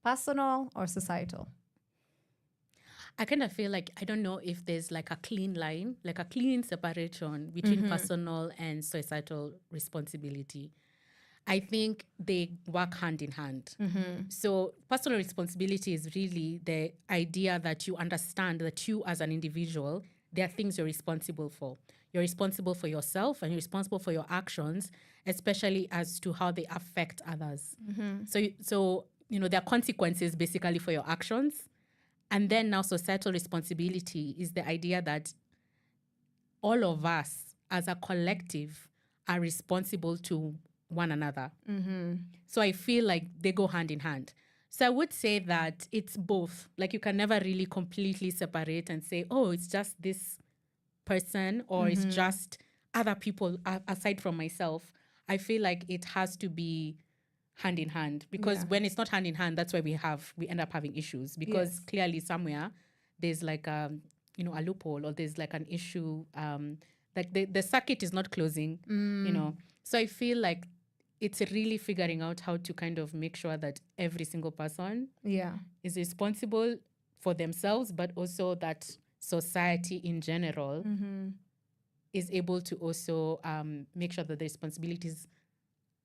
Personal or societal? I kind of feel like, I don't know if there's like a clean line, like a clean separation between personal and societal responsibility. I think they work hand in hand. So personal responsibility is really the idea that you understand that you as an individual, there are things you're responsible for. You're responsible for yourself and you're responsible for your actions, especially as to how they affect others. So, you know, there are consequences basically for your actions. And then now societal responsibility is the idea that all of us as a collective are responsible to one another. So I feel like they go hand in hand. So I would say that it's both. Like you can never really completely separate and say, oh, it's just this person or it's just other people aside from myself. I feel like it has to be hand in hand, because when it's not hand in hand, that's why we end up having issues, because clearly somewhere there's like a loophole, or there's like an issue, like the circuit is not closing, you know. So I feel like it's really figuring out how to kind of make sure that every single person is responsible for themselves, but also that society in general is able to also make sure that the responsibilities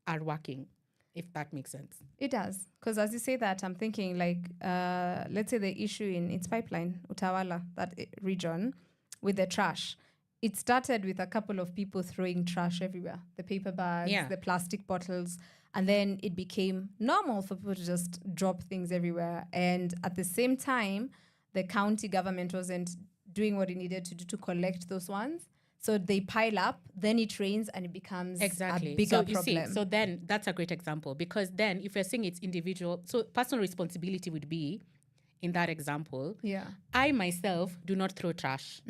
are working, if that makes sense. It does. Because as you say that, I'm thinking like, let's say the issue in its pipeline, Utawala, that region, with the trash. It started with a couple of people throwing trash everywhere, the paper bags, the plastic bottles, and then it became normal for people to just drop things everywhere. And at the same time, the county government wasn't doing what it needed to do to collect those ones. So they pile up, then it rains, and it becomes a bigger problem. See, so then that's a great example, because then if you're saying it's individual, so personal responsibility would be, in that example, I myself do not throw trash,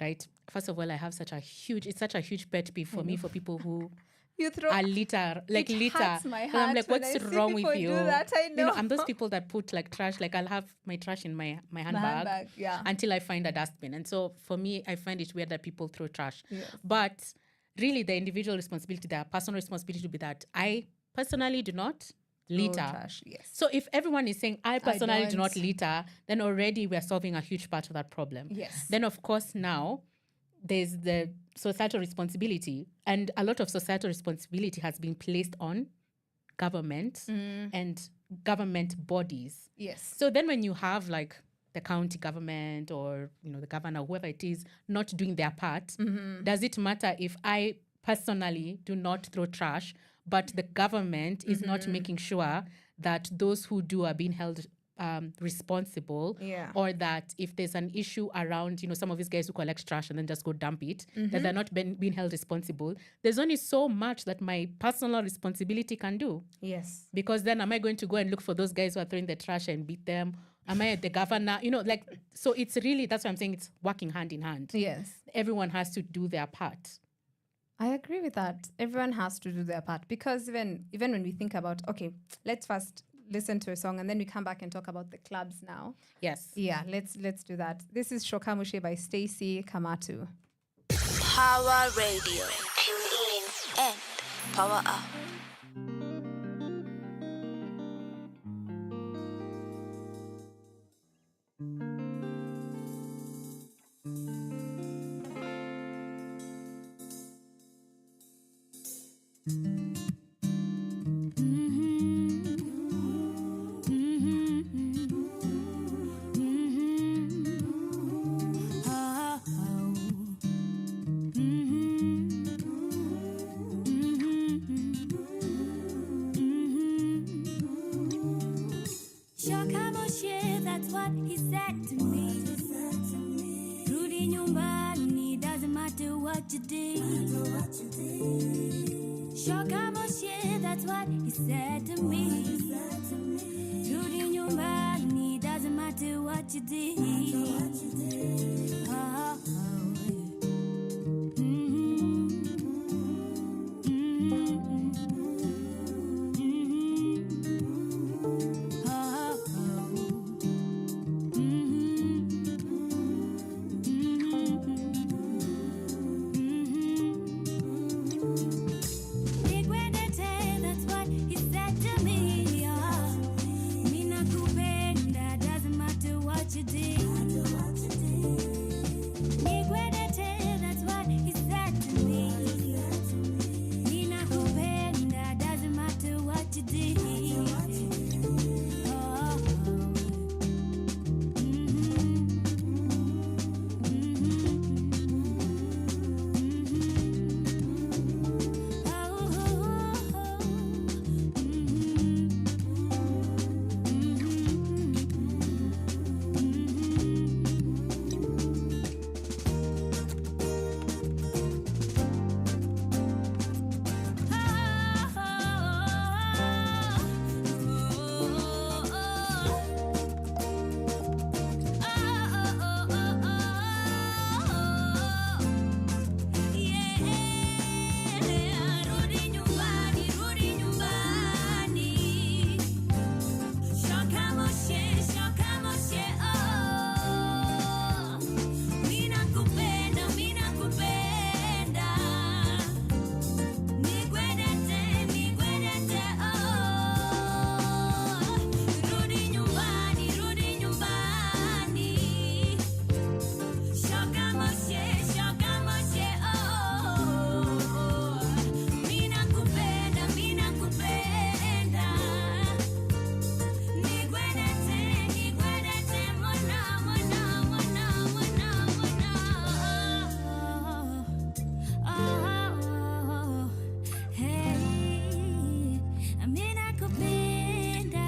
right? First of all, I have such a huge pet peeve for me, for people who you throw a litter, like litter. Hurts my heart. I'm like, what's wrong with you? That, I know. You know, I'm those people that put like trash, like I'll have my trash in my handbag until I find a dustbin. And so for me, I find it weird that people throw trash. But really the individual responsibility, the personal responsibility would be that I personally do not litter. Trash, So if everyone is saying, I personally do not litter, then already we're solving a huge part of that problem. Then of course now, there's the societal responsibility, and a lot of societal responsibility has been placed on government and government bodies. So then when you have like the county government or, you know, the governor, whoever it is, not doing their part, does it matter if I personally do not throw trash, but the government is not making sure that those who do are being held responsible, or that if there's an issue around, you know, some of these guys who collect trash and then just go dump it, that they're not being held responsible. There's only so much that my personal responsibility can do. Because then am I going to go and look for those guys who are throwing the trash and beat them? Am I the governor? You know, like, so it's really, that's why I'm saying it's working hand in hand. Everyone has to do their part. I agree with that. Everyone has to do their part, because even when we think about, okay, let's first listen to a song and then we come back and talk about the clubs now. Yeah, let's do that. This is Shokamushe by Stacey Kamatu. Power Radio. Tune in and power up. Shokamushe, that's what he said to me. Rudi nyumbani, doesn't matter what you did. Shokamushe, that's what he said to me. Rudi nyumbani, doesn't matter what you did. kupenda,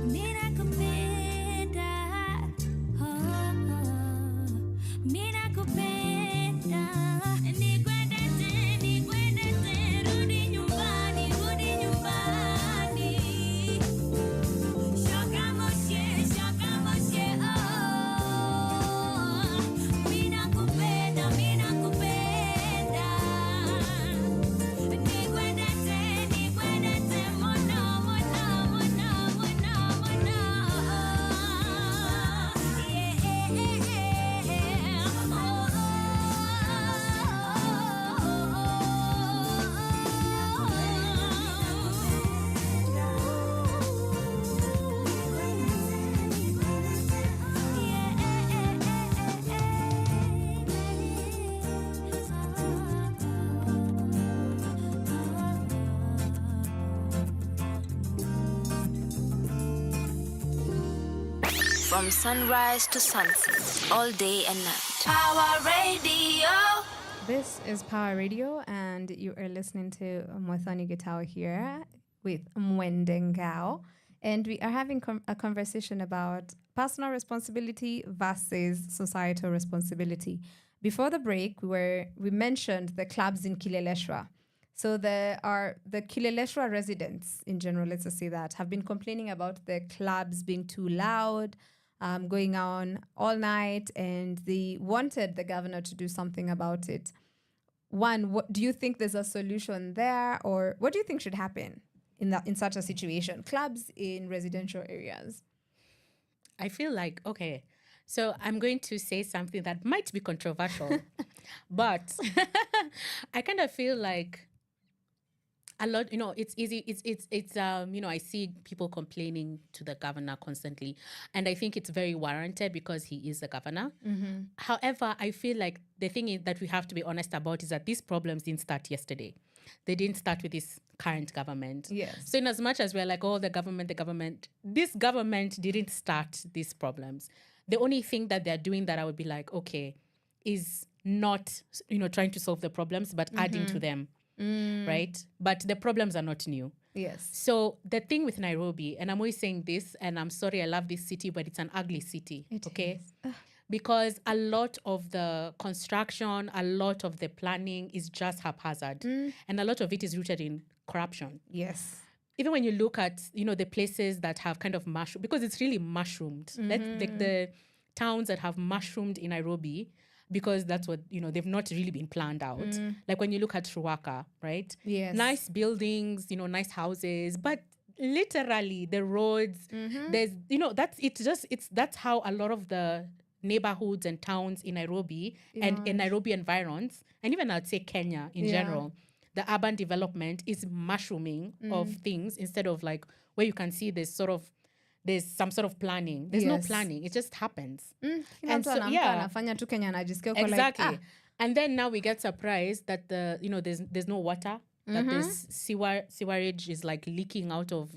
mina kupenda, mina kupenda. Nikwendete, rudi nyumbani, rudi nyumbani. Shoka moshe, oh. Mina kupenda, nikwendete, mono, mono, mono, mono, mono. From sunrise to sunset, all day and night. Power Radio. This is Power Radio, and you are listening to Mothoni Gitao here with Mwendengao. And we are having a conversation about personal responsibility versus societal responsibility. Before the break, we mentioned the clubs in Kileleshwa. So there are the Kileleshwa residents in general, let's just say that, have been complaining about the clubs being too loud, going on all night, and they wanted the governor to do something about it. One, what, do you think there's a solution there, or what do you think should happen in such a situation? Clubs in residential areas. I feel like, okay, so I'm going to say something that might be controversial, but I kind of feel like a lot, it's easy. It's I see people complaining to the governor constantly, and I think it's very warranted because he is the governor. Mm-hmm. However, I feel like the thing is that we have to be honest about is that these problems didn't start yesterday. They didn't start with this current government. Yes. So in as much as we're like, oh, the government, this government didn't start these problems. The only thing that they're doing that I would be like, okay, is not, trying to solve the problems, but adding to them. Right? But the problems are not new. Yes. So the thing with Nairobi, and I'm always saying this, and I'm sorry, I love this city, but it's an ugly city. It okay? is. Because a lot of the construction, a lot of the planning is just haphazard. And a lot of it is rooted in corruption. Yes. Even when you look at, the places that have kind of mushroomed, because it's really mushroomed. The towns that have mushroomed in Nairobi, because that's what, they've not really been planned out. Like when you look at Ruaka, right? Yes. Nice buildings, nice houses, but literally the roads, there's, that's how a lot of the neighborhoods and towns in Nairobi and in Nairobi environs, and even I'd say Kenya in general, the urban development is mushrooming of things instead of like where you can see there's some sort of planning. There's no planning. It just happens. And so, exactly. And then now we get surprised that there's no water, that there's sewerage is like leaking out of,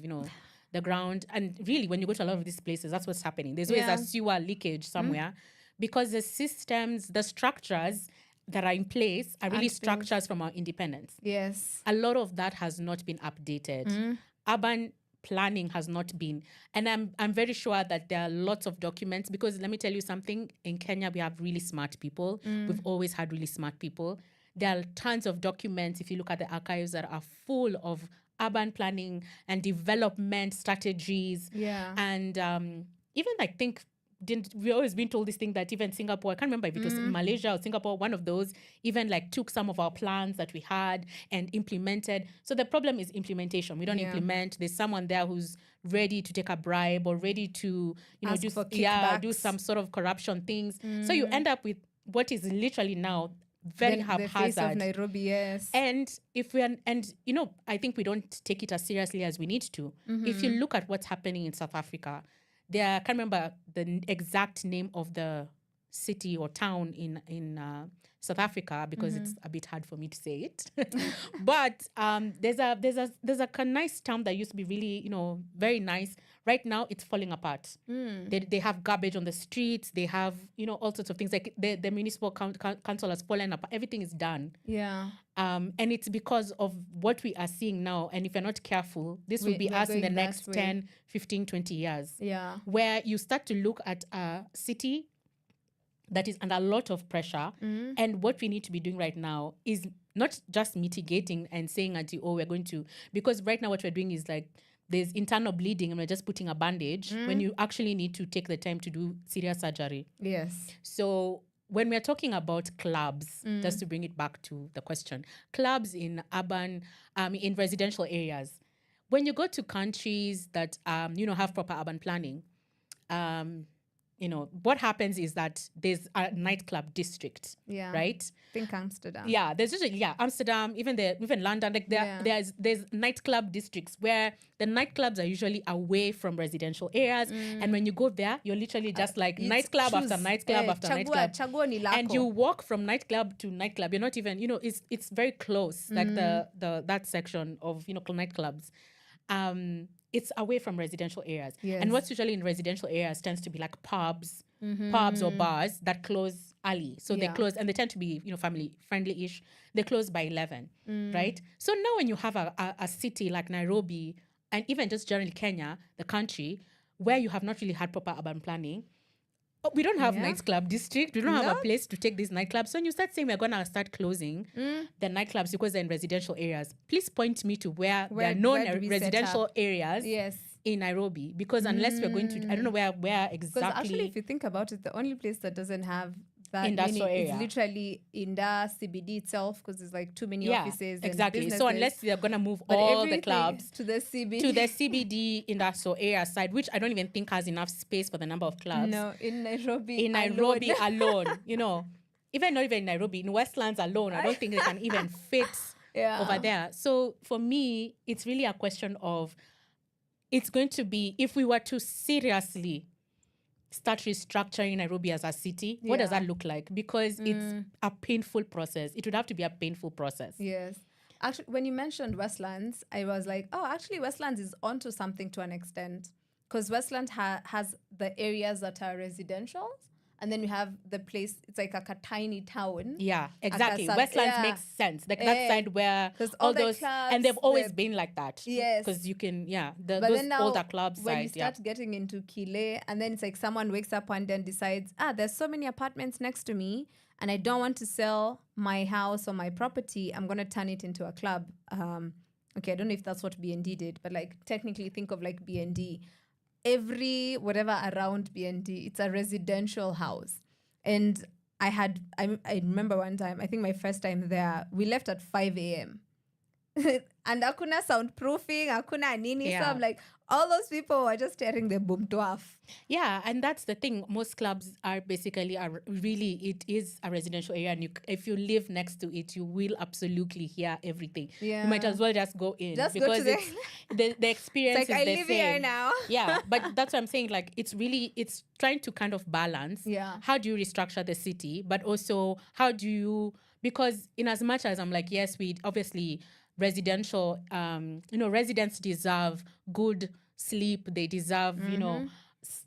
the ground. And really, when you go to a lot of these places, that's what's happening. There's always a sewer leakage somewhere because the systems, the structures that are in place are really structures from our independence. Yes. A lot of that has not been updated. Urban planning has not been. And I'm very sure that there are lots of documents, because let me tell you something, in Kenya, we have really smart people. We've always had really smart people. There are tons of documents, if you look at the archives, that are full of urban planning and development strategies. Yeah. And even I think, we always been told this thing that even Singapore, I can't remember if it was Malaysia or Singapore, one of those even like took some of our plans that we had and implemented. So the problem is implementation. We don't implement. There's someone there who's ready to take a bribe or ready to, do some sort of corruption things. So you end up with what is literally now very haphazard. The face of Nairobi, yes. And I think we don't take it as seriously as we need to. If you look at what's happening in South Africa, I can't remember the exact name of the city or town in South Africa, because it's a bit hard for me to say it. But there's a nice town that used to be really, very nice. Right now, it's falling apart. They have garbage on the streets. They have, all sorts of things. Like the municipal council has fallen apart. Everything is done. Yeah. And it's because of what we are seeing now. And if you're not careful, this will be we're us in the going next that way. 10, 15, 20 years. Yeah. Where you start to look at a city that is under a lot of pressure. And what we need to be doing right now is not just mitigating and saying, we're going to, because right now what we're doing is like, there's internal bleeding and we're just putting a bandage when you actually need to take the time to do serious surgery. Yes. So when we're talking about clubs, just to bring it back to the question, clubs in urban, in residential areas, when you go to countries that, have proper urban planning, what happens is that there's a nightclub district, Yeah. right? Think Amsterdam. Yeah, there's usually Amsterdam, even London. Like there's nightclub districts where the nightclubs are usually away from residential areas, and when you go there, you're literally just like you nightclub choose, after nightclub after nightclub, chaguo ni lako. and you walk from nightclub to nightclub. You're not even, it's very close, like that section of nightclubs. It's away from residential areas. Yes. And what's usually in residential areas tends to be like pubs or bars that close early. So they Yeah. close, and they tend to be, family friendly-ish. They close by 11, right? So now when you have a city like Nairobi, and even just generally Kenya, the country, where you have not really had proper urban planning, we don't have nightclub district. We don't have a place to take these nightclubs. So when you start saying we're going to start closing the nightclubs because they're in residential areas, please point me to where there are known where do we set residential up? areas Yes. in Nairobi. Because unless we're going to, I don't know where Because exactly. actually, if you think about it, the only place that doesn't have that Industrial many, area. it's literally in the CBD itself, because there's like too many offices. And exactly. So businesses. unless they're going to move But all the everything clubs to the CBD. to the CBD industrial area side, which I don't even think has enough space for the number of clubs. No, in Nairobi. In Nairobi alone, even not even in Nairobi, in Westlands alone, I don't think they can even fit over there. So for me, it's really a question of, it's going to be, if we were to seriously start restructuring Nairobi as a city, what does that look like? Because it's a painful process. It would have to be a painful process. Yes. Actually, when you mentioned Westlands, I was like, oh, actually, Westlands is onto something to an extent. Because Westland has the areas that are residential, and then you have the place, it's like a tiny town. Yeah, exactly. Westlands makes sense. Like that side where all the those, clubs, and they've always been like that. Yes. Because you can, But those then now, older clubs when side, you start getting into Kile, and then it's like someone wakes up one day and decides, there's so many apartments next to me, and I don't want to sell my house or my property. I'm going to turn it into a club. Okay, I don't know if that's what BND did, but like technically think of like BND. Every whatever around BND, it's a residential house. And I remember one time, I think my first time there, we left at 5 a.m. and hakuna soundproofing, hakuna nini. So I'm like, all those people were just tearing the boom dwarf. Yeah, and that's the thing. Most clubs are basically it is a residential area, and if you live next to it, you will absolutely hear everything. Yeah. You might as well just go in, Just go because to the experience it's like, is the I live same. here now. Yeah, but that's what I'm saying. Like, it's trying to kind of balance. Yeah. How do you restructure the city, but also how do you, because in as much as I'm like, yes, we obviously residential, residents deserve good sleep. They deserve,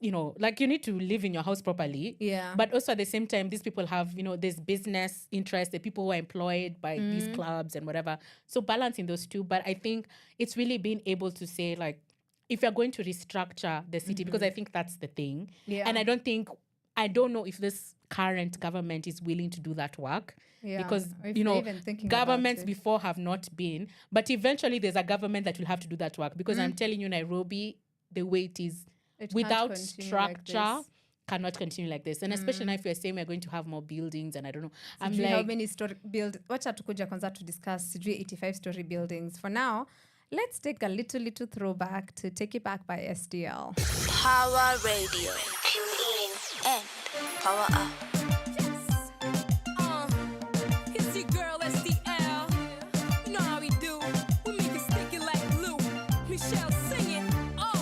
like you need to live in your house properly. Yeah. But also at the same time, these people have, this business interest, the people who are employed by these clubs and whatever. So balancing those two. But I think it's really being able to say, like, if you're going to restructure the city, because I think that's the thing. Yeah. And I don't know if this current government is willing to do that work. Yeah. Because, Or if they're even thinking about governments it. before have not been. But eventually there's a government that will have to do that work. Because I'm telling you, Nairobi, the way it is, It can't without continue like structure, this. cannot continue like this. And especially now if you're saying we're going to have more buildings, and I don't know. I'm Sijui like, how many story build. Wacha tukuja kwanza to discuss sijui 85 story buildings. For now, let's take a little throwback to Take It Back by SDL. Power Radio. Tune in and power up. It's your girl SDL. You know how we do. We make it sticky like glue. Michelle, sing it. Oh.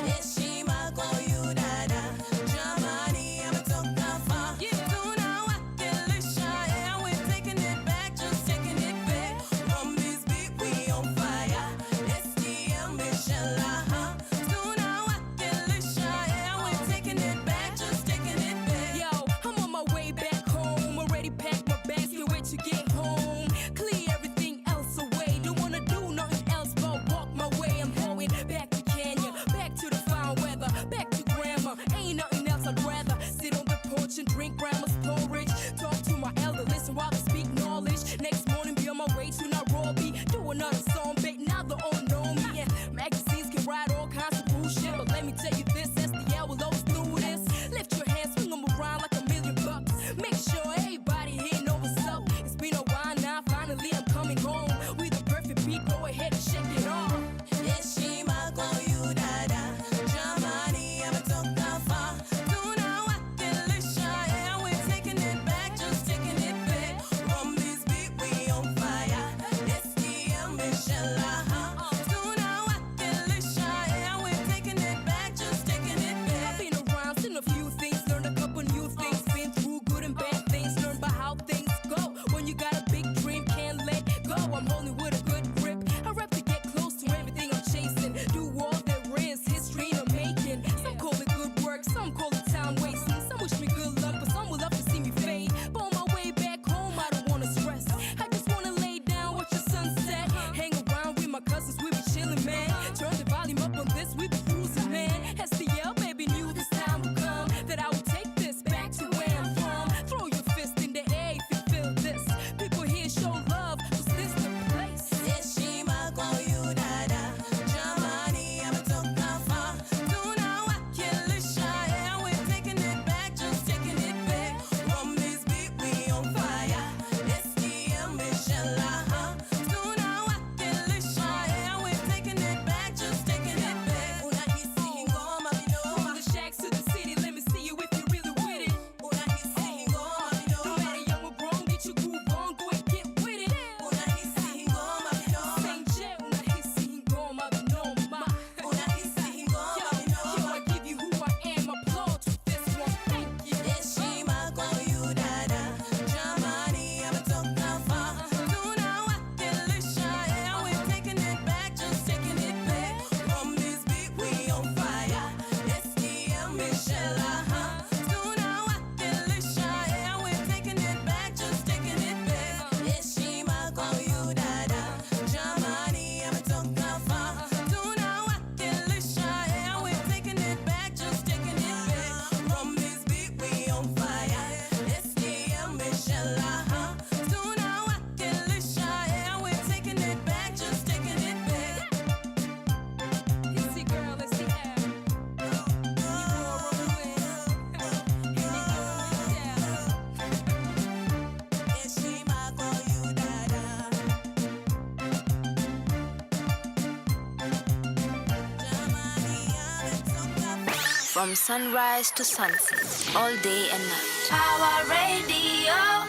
From sunrise to sunset, all day and night. Power Radio.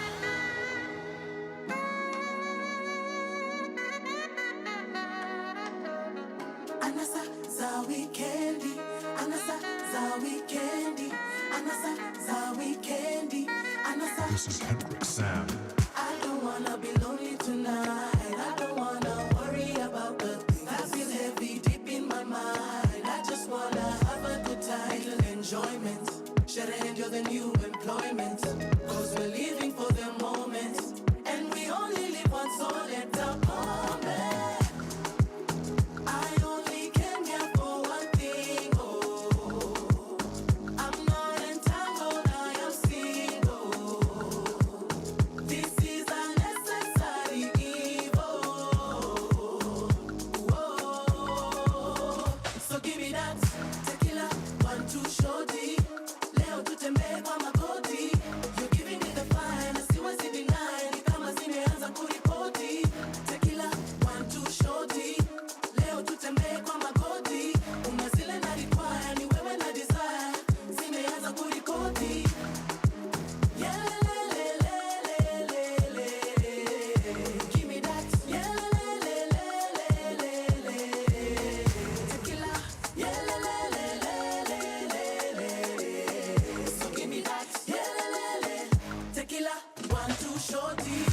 Anasa za weekendi, anasa za weekendi, anasa za weekendi, anasa. This is Hendrik Sam. I don't wanna be lonely tonight. I don't wanna worry about the things that feel heavy deep in my mind. I just wanna have a good time, little enjoyment. Sherehe ndio the new employment. Cause we're living for the moment. And we only live once, so let the moment. I only came here for one thing, oh. I'm not entangled, I am single. This is a necessary evil. Whoa. So give me that tequila, 1, 2 shorty. Leo tutembee kwa magoti. You're giving me the fire, na siwezi deny. Ni kama zimeanza kuripoti. Tequila, 1, 2 shorty. Leo tutembee kwa magoti. Una zile na require, ni wewe na desire. Zimeanza kuripoti. Give me that. Tequila. So give me that. Tequila. 1, 2 shorty.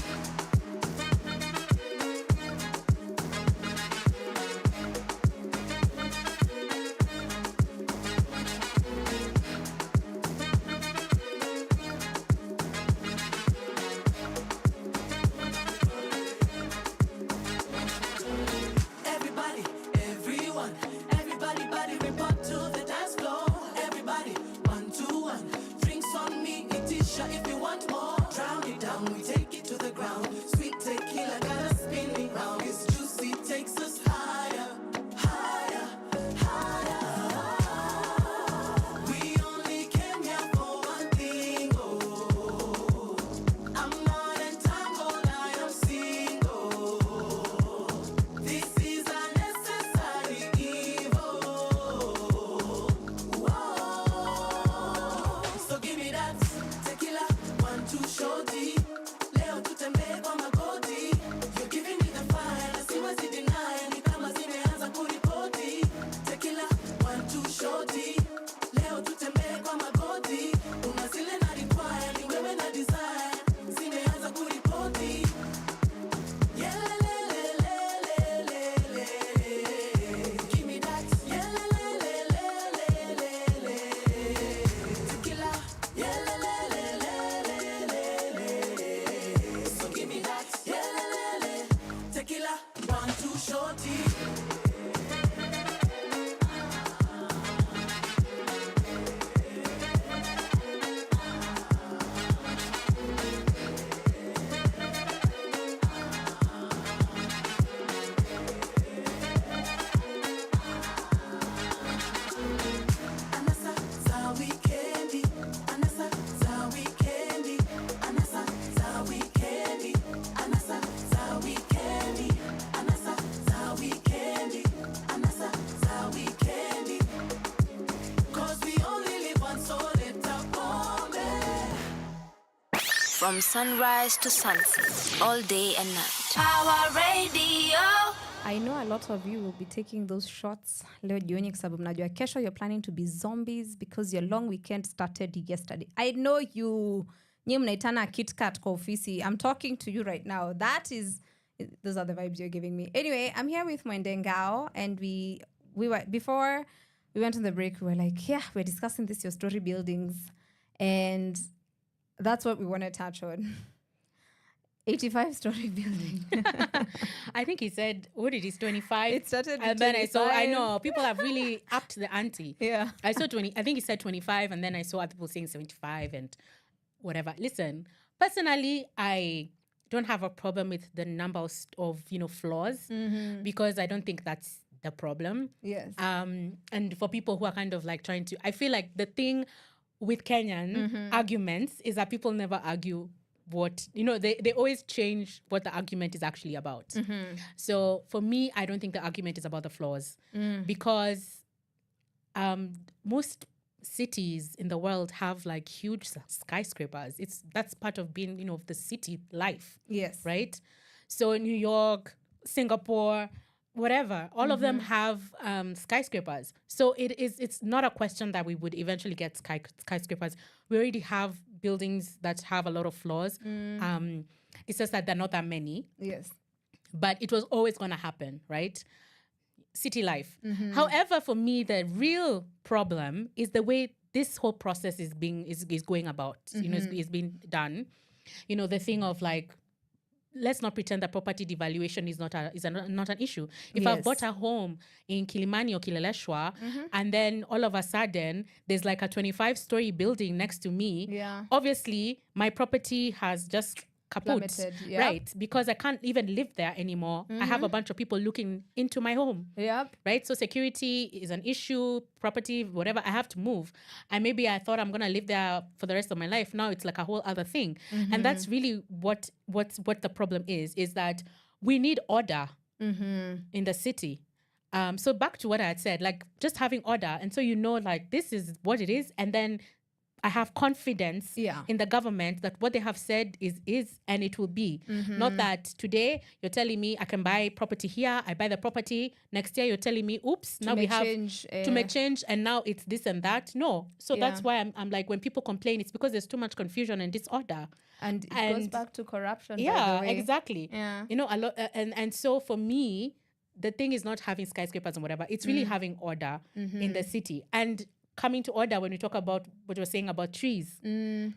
Everybody, everyone, everybody, body report to the dance floor. Everybody, 1, 2, 1. Drinks on me, Itisha, if you want more. Drown it down, we take it to the ground. Sweet tequila, got us spinning round. It's juicy, takes us higher, higher, higher. We only came here for one thing, oh. I'm not entangled, I am single. This is a necessary evil. Whoa. So give me that tequila, 1, 2 shorty. Leo tutembee kwa magoti. You're giving me the fire, na siwezi deny. Ni kama zimeanza kuripoti. Tequila, 1, 2 shorty. Leo tutembee kwa magoti. Una zile na require, ni wewe na desire. Zimeanza kuripoti. Give me that. Tequila. So give me that. Tequila. 1, 2 shorty. Anasa za weekendi, anasa za weekendi, anasa za weekendi, anasa za weekendi, anasa za weekendi, anasa za weekendi. 'Cause we only live once, so let the moment. From sunrise to sunset, all day and night. Power Radio. I know a lot of you will be taking those shots leo jioni kwa sababu mnajua kesho you're planning to be zombies because your long weekend started yesterday. I know you nyinyi mnaitana KitKat kwa ofisi. I'm talking to you right now. Those are the vibes you're giving me. Anyway, I'm here with Mwendengao and we were before we went on the break we were like, yeah, we're discussing your story buildings and that's what we want to touch on. 85-story building. I think he said, what did he, 25? It started with and then I 25. know, people have really upped the ante. Yeah. I saw 20, I think he said 25, and then I saw other people saying 75 and whatever. Listen, personally, I don't have a problem with the number of flaws because I don't think that's the problem. Yes. And for people who are kind of like trying to, I feel like the thing with Kenyan arguments is that people never argue what, they always change what the argument is actually about. So for me, I don't think the argument is about the flaws because most cities in the world have like huge skyscrapers. That's part of being, the city life. Yes. Right? So New York, Singapore, whatever, all of them have skyscrapers. So it's not a question that we would eventually get skyscrapers. We already have buildings that have a lot of flaws. It's just that there are not that many. Yes. But it was always going to happen, right? City life. However, for me, the real problem is the way this whole process is going about. Is being done. The thing of like, let's not pretend that property devaluation is not an issue. If I've bought a home in Kilimani or Kileleshwa, and then all of a sudden there's like a 25-story building next to me, obviously my property has just kaput, right? Because I can't even live there anymore. I have a bunch of people looking into my home, right? So security is an issue, property, whatever. I have to move, and maybe I thought I'm gonna live there for the rest of my life. Now it's like a whole other thing, and that's really what the problem is that we need order in the city. So back to what I had said, like just having order, and so like this is what it is, and then I have confidence in the government that what they have said is and it will be. Not that today you're telling me I can buy property here, I buy the property. Next year you're telling me, oops, now we have to make change and now it's this and that. No. So that's why I'm like, when people complain, it's because there's too much confusion and disorder. And it goes back to corruption. Yeah, by the way. Exactly. Yeah. A lot, and so for me, the thing is not having skyscrapers and whatever. It's really having order in the city. And coming to order when we talk about what you're saying about trees,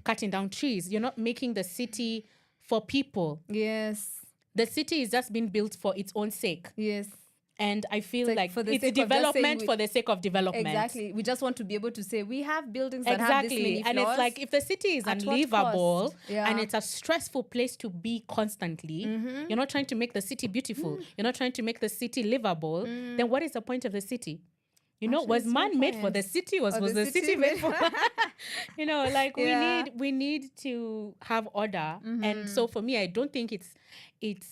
cutting down trees. You're not making the city for people. Yes. The city is just being built for its own sake. Yes. And I feel like for the it's sake of development for the sake of development. Exactly. We just want to be able to say we have buildings that have this many flaws. And it's like if the city is unlivable and it's a stressful place to be constantly, you're not trying to make the city beautiful. You're not trying to make the city livable. Then what is the point of the city? Was man made for the city or was the city made for we need to have order. And so for me, I don't think it's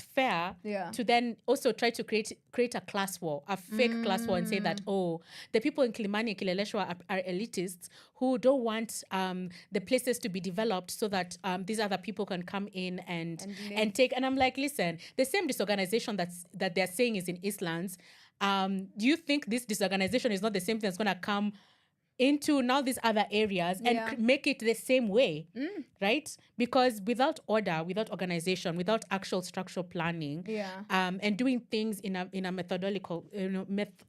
fair to then also try to create a class war, a fake class war, and say that, the people in Kilimani and Kileleshwa are elitists who don't want the places to be developed so that these other people can come in and take. And I'm like, listen, the same disorganization that they're saying is in Eastlands. Do you think this disorganization is not the same thing that's going to come into now these other areas and make it the same way, right? Because without order, without organization, without actual structural planning, and doing things in a methodological,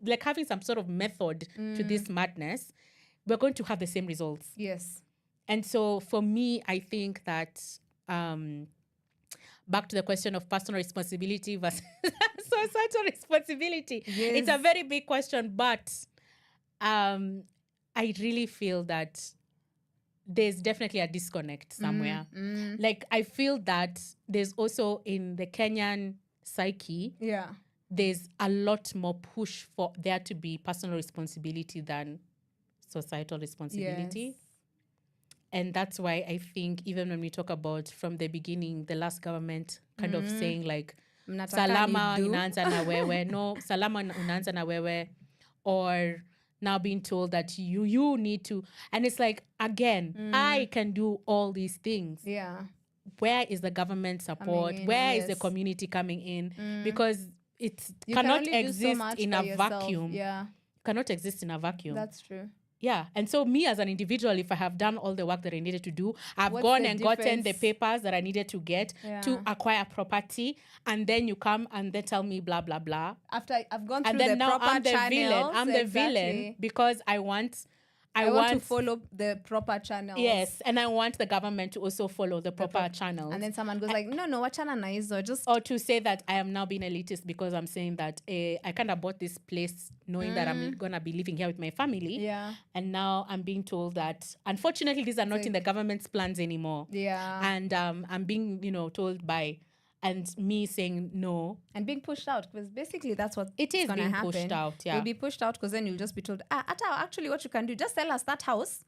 like having some sort of method to this madness, we're going to have the same results. Yes. And so for me, I think that back to the question of personal responsibility versus societal responsibility. Yes. It's a very big question, but I really feel that there's definitely a disconnect somewhere. Like, I feel that there's also in the Kenyan psyche, there's a lot more push for there to be personal responsibility than societal responsibility. Yes. And that's why I think even when we talk about from the beginning, the last government kind of saying like, salama inaanza na wewe. No, salama unaanza na wewe. Or now being told that you need to. And it's like, again, I can do all these things. Yeah. Where is the government support? Where is the community coming in? Because it cannot exist in a vacuum. Yeah. Cannot exist in a vacuum. That's true. Yeah. And so me as an individual, if I have done all the work that I needed to do, I've gone and gotten the papers that I needed to get to acquire property, and then you come and then tell me blah, blah, blah. After I've gone through and then the now proper I'm the channels. villain. I'm the villain because I want to follow the proper channels. Yes, and I want the government to also follow the proper channels. And then someone goes like, no, wachana na hizo, just... Or to say that I am now being elitist because I'm saying that I kind of bought this place knowing that I'm going to be living here with my family. Yeah. And now I'm being told that, unfortunately, these are not in the government's plans anymore. Yeah. And I'm being, told by... And me saying no. And being pushed out, because basically that's what it is being happen. Pushed out, yeah. You'll be pushed out because then you'll just be told, actually what you can do, just sell us that house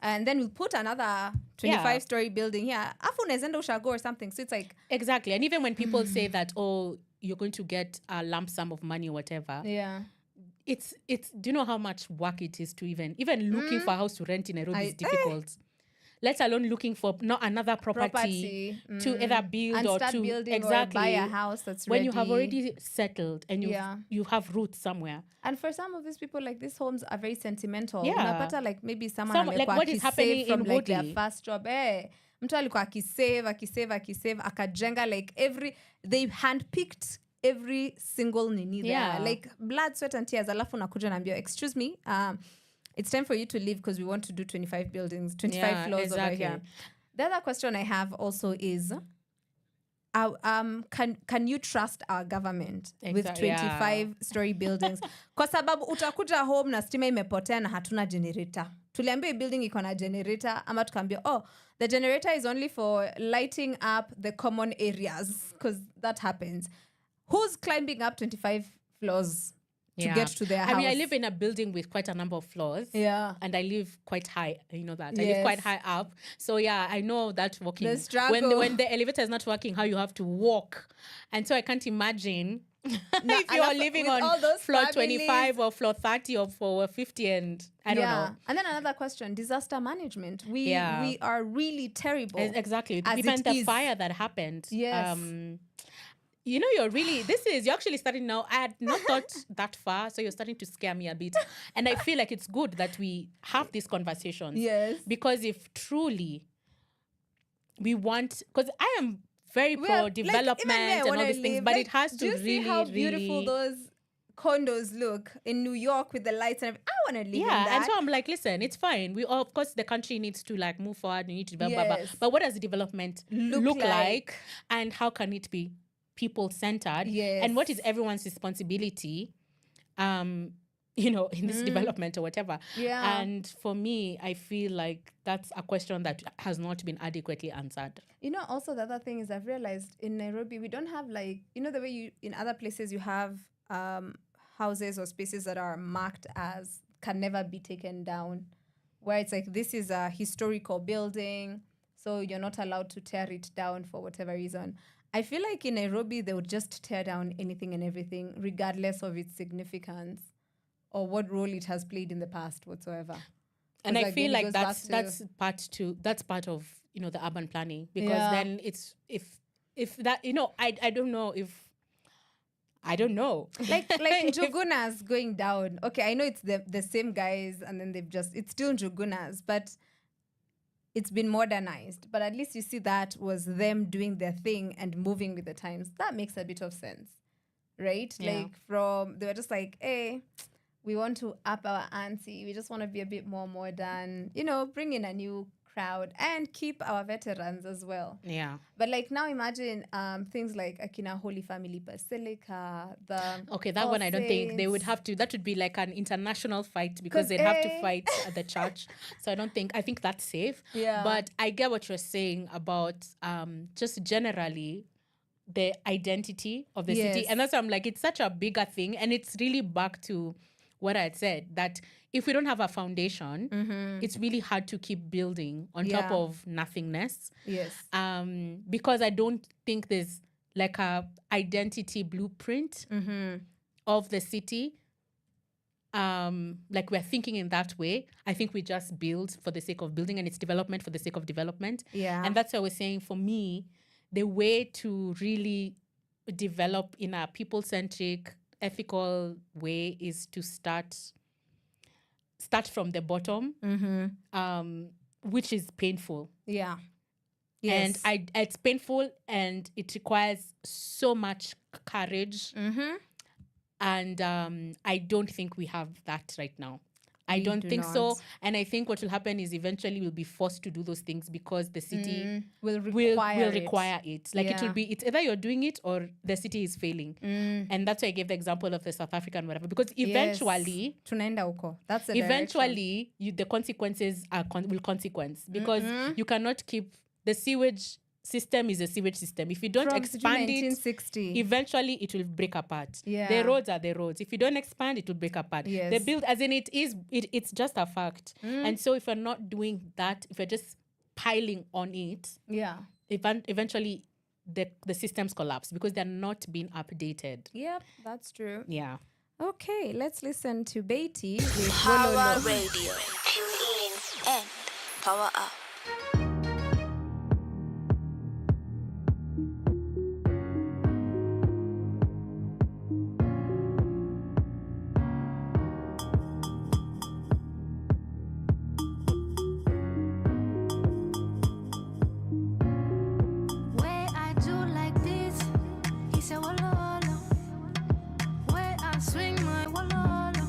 and then we'll put another 25-story building here. Afu unaweza ushago or something. So it's like... Exactly. And even when people say that, you're going to get a lump sum of money or whatever. Yeah. it's do you know how much work it is to even looking for a house to rent in Nairobi is difficult. Let alone looking for not another property to either build and or start to building exactly or buy a house that's when ready. you have already settled and you have roots somewhere. And for some of these people, like, these homes are very sentimental. Yeah. Unapata, like, maybe someone like amekuwa what is happening akisave from in like their Woodley. first job. Mtu alikuwa akisave akajenga, like, they handpicked every single nini Yeah. there, like blood, sweat and tears. Alafu nakuja naambia, excuse me, it's time for you to leave because we want to do 25 buildings, 25 floors over here. The other question I have also is, can you trust our government with 25-story buildings? Kwa sababu utakuja home na stima imepotea na hatuna generator. Tuliambia building iko na generator, ama tukaambia, oh, the generator is only for lighting up the common areas, because that happens. Who's climbing up 25 floors to get to their house? I mean, I live in a building with quite a number of floors. Yeah. And I live quite high. You know that. I live quite high up. So, yeah, I know that walking. The struggle. When the elevator is not working, how you have to walk. And so I can't imagine if you are living on floor 25 or floor 30 or floor 50 and I don't know. And then another question, disaster management. We are really terrible. Exactly. As Even it the is. fire that happened. Yes. You know, you're actually starting now. I had not thought that far, so you're starting to scare me a bit. And I feel like it's good that we have these conversations. Yes. Because if truly we want, because I am very pro development and all these things, but it has to really, do you see how beautiful really... those condos look in New York with the lights and everything? I want to live in that. And so I'm like, listen, it's fine. We of course the country needs to like move forward. We need to develop, blah, blah. But what does the development look like, and how can it be people-centered? Yes. And what is everyone's responsibility? You know, in this development or whatever. Yeah. And for me, I feel like that's a question that has not been adequately answered. You know, also the other thing is I've realized in Nairobi, we don't have, like, you know, the way in other places you have houses or spaces that are marked as can never be taken down, where it's like, this is a historical building, so you're not allowed to tear it down for whatever reason. I feel like in Nairobi, they would just tear down anything and everything, regardless of its significance or what role it has played in the past whatsoever. And I feel like that's part of, you know, the urban planning, because then it's if that, you know, I don't know. Like Njugunas going down. Okay, I know it's the same guys, and then it's still Njugunas, but it's been modernized. But at least you see that was them doing their thing and moving with the times. That makes a bit of sense, right? Yeah. Like they were just like, hey, we want to up our ante. We just want to be a bit more modern, you know, bring in a new crowd and keep our veterans as well. Yeah. But like now imagine things like Akina Holy Family Basilica, that one I don't think they would have to, that would be like an international fight, because they'd have to fight at the church. So I think that's safe. Yeah. But I get what you're saying about just generally the identity of the city. And that's why I'm like, it's such a bigger thing. And it's really back to what I had said, that if we don't have a foundation, it's really hard to keep building on top of nothingness. Yes. Because I don't think there's like a identity blueprint of the city. Like we're thinking in that way. I think we just build for the sake of building, and it's development for the sake of development. Yeah. And that's why we're saying, for me, the way to really develop in a people-centric, ethical way is to start from the bottom, which is painful. Yeah. Yes. And it's painful, and it requires so much courage. And I don't think we have that right now. I don't think so. And I think what will happen is eventually we'll be forced to do those things because the city will require it. Like it's either you're doing it or the city is failing. And that's why I gave the example of the South African whatever, because eventually tunaenda huko. That's the eventually the consequences will consequence, because you cannot keep the sewage system is a sewage system. If you don't expand it, eventually it will break apart. Yeah. The roads are the roads. If you don't expand, it will break apart. Yes. The build, as in it's just a fact. And so if you're not doing that, if you're just piling on it, eventually the systems collapse because they're not being updated. Yep, that's true. Yeah. Okay, let's listen to Beatty with Power Wololo. Radio. Tune in and power up. Where I do like this, he said, Walolo. Where I swing my Walolo.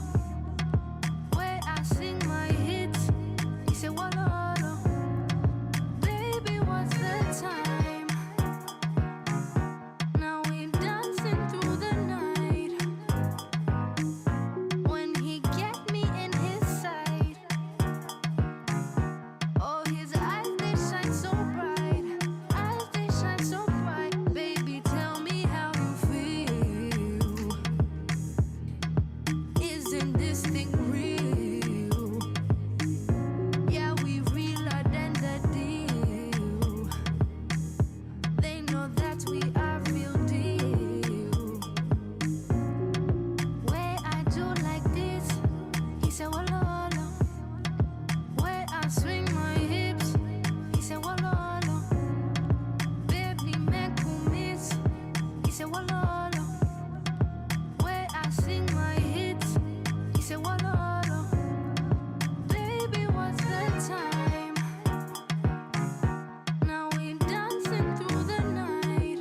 Where I sing my hits, he said, Walolo. Baby, what's the time? Now we dancing through the night. When he get me in his side, oh, his eyes, they shine so bright. Eyes, they shine so bright. Baby, tell me how you feel. Isn't this thing real? Yeah, we realer than the deal. They know that we are real deal. Where I do like this, he said, Walolo. Where I swing my hips, he said, Walolo. Baby, make who miss, he said, Walolo. Where I sing my hits, he said, Walolo. Baby, what's the time? Now we dancing through the night.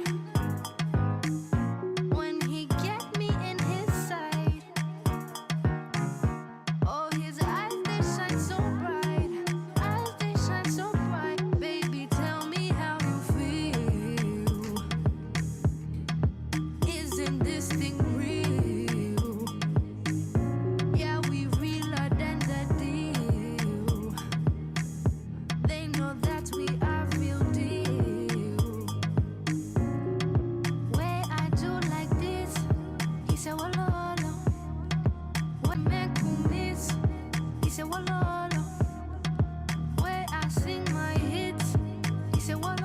When he get me in his side, oh, his eyes, they shine so bright. Eyes, they shine so bright. Baby, tell me how you feel. Isn't this thing real? Yeah, we realer than the deal. They know that we are real deal. Where I do like this, he said, Walolo. What make who miss, he said, Walolo. Where I sing my hits, he said, Walolo.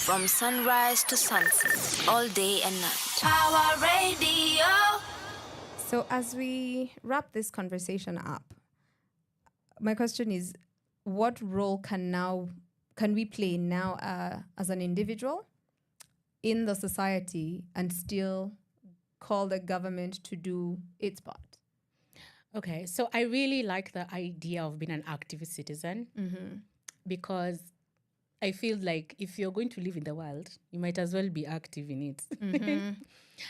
From sunrise to sunset, all day and night. Power Radio. So as we wrap this conversation up, my question is, what role can we play now as an individual in the society and still call the government to do its part? Okay, so I really like the idea of being an activist citizen because I feel like if you're going to live in the world, you might as well be active in it.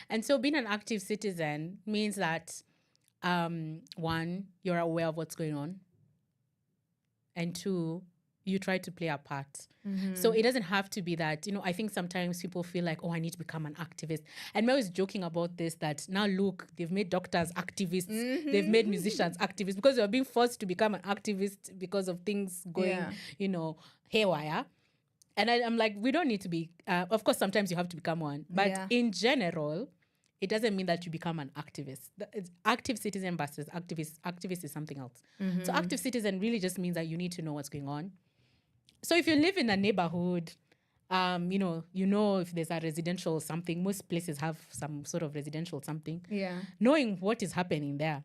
And so being an active citizen means that, one, you're aware of what's going on. And two, you try to play a part. So it doesn't have to be that, I think sometimes people feel like, oh, I need to become an activist. And Mel is joking about this, that now look, they've made doctors activists, they've made musicians activists because they are being forced to become an activist because of things going, haywire. And I'm like, we don't need to be, of course, sometimes you have to become one. But in general, it doesn't mean that you become an activist. Active citizen versus activist is something else. So active citizen really just means that you need to know what's going on. So if you live in a neighborhood, you know if there's a residential something, most places have some sort of residential something. Yeah. Knowing what is happening there.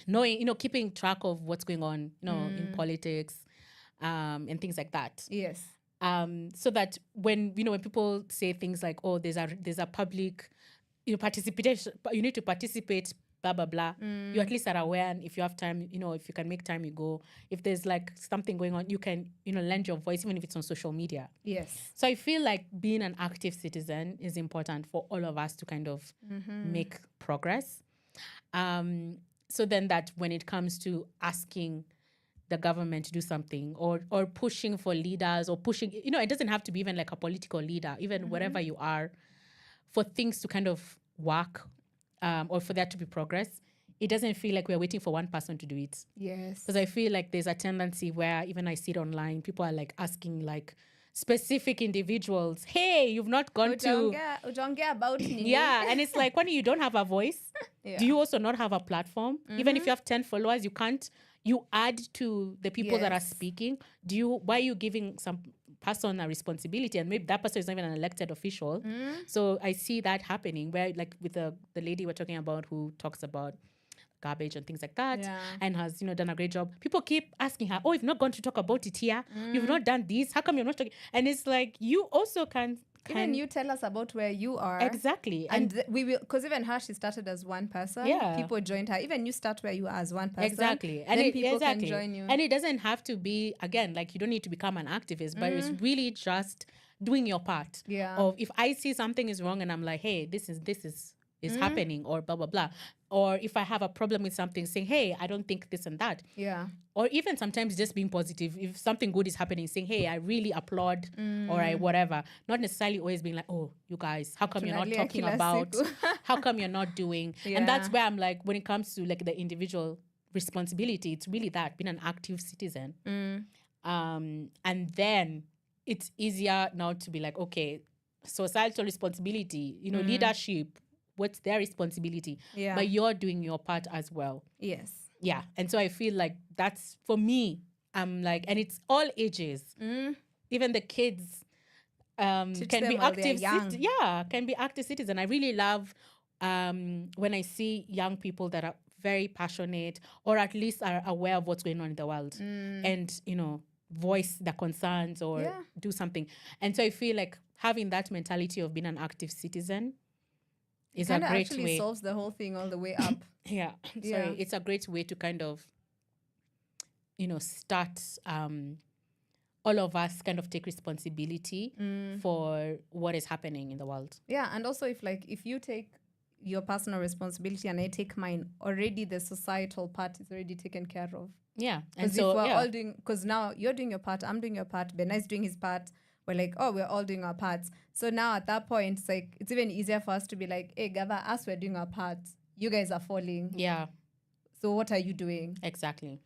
Knowing, keeping track of what's going on, in politics, and things like that. Yes. So that when people say things like, oh, there's a public, participation, you need to participate, blah, blah, blah. You at least are aware, and if you have time, if you can make time, you go. If there's like something going on, you can, lend your voice, even if it's on social media. Yes. So I feel like being an active citizen is important for all of us to kind of make progress. So then that when it comes to asking the government to do something or pushing for leaders or pushing, it doesn't have to be even like a political leader, even wherever you are, for things to kind of work or for there to be progress. It doesn't feel like we're waiting for one person to do it. Yes. Because I feel like there's a tendency where even I see it online, people are like asking like specific individuals. Hey, you've not gone to... Ujaongea about me. Yeah, and it's like when you don't have a voice, do you also not have a platform? Even if you have 10 followers, you add to the people that are speaking. Why are you giving some person a responsibility? And maybe that person is not even an elected official. So I see that happening where, like with the lady we're talking about who talks about garbage and things like that and has done a great job. People keep asking her, oh, you've not gone to talk about it here, you've not done this, how come you're not talking? And it's like, you also can even you tell us about where you are. Exactly. And we will, because even her, she started as one person. People joined her. Even you start where you are as one person. Exactly. And then people can join you. And it doesn't have to be, again, like you don't need to become an activist, but it's really just doing your part. Of if I see something is wrong and I'm like, hey, this is happening, or blah, blah, blah. Or if I have a problem with something, saying, hey, I don't think this and that. Or even sometimes just being positive. If something good is happening, saying, hey, I really applaud, or I whatever. Not necessarily always being like, oh, you guys, how come you're not talking about, how come you're not doing? And that's where I'm like, when it comes to like the individual responsibility, it's really that, being an active citizen. And then it's easier now to be like, okay, societal responsibility, leadership, what's their responsibility? But you're doing your part as well. Yeah. And so I feel like that's, for me, I'm like, and it's all ages. Even the kids can be active. Can be active citizens. I really love when I see young people that are very passionate, or at least are aware of what's going on in the world, and voice their concerns or do something. And so I feel like having that mentality of being an active citizen is a great actually way. Solves the whole thing all the way up. Sorry, it's a great way to kind of, start all of us kind of take responsibility for what is happening in the world. And also if you take your personal responsibility and I take mine, already the societal part is already taken care of. And so we're all doing, because now you're doing your part, I'm doing your part, Benai's doing his part. We're like, oh, we're all doing our parts. So now at that point, it's like, it's even easier for us to be like, hey, Gava, us, we're doing our parts. You guys are falling. So what are you doing? Exactly.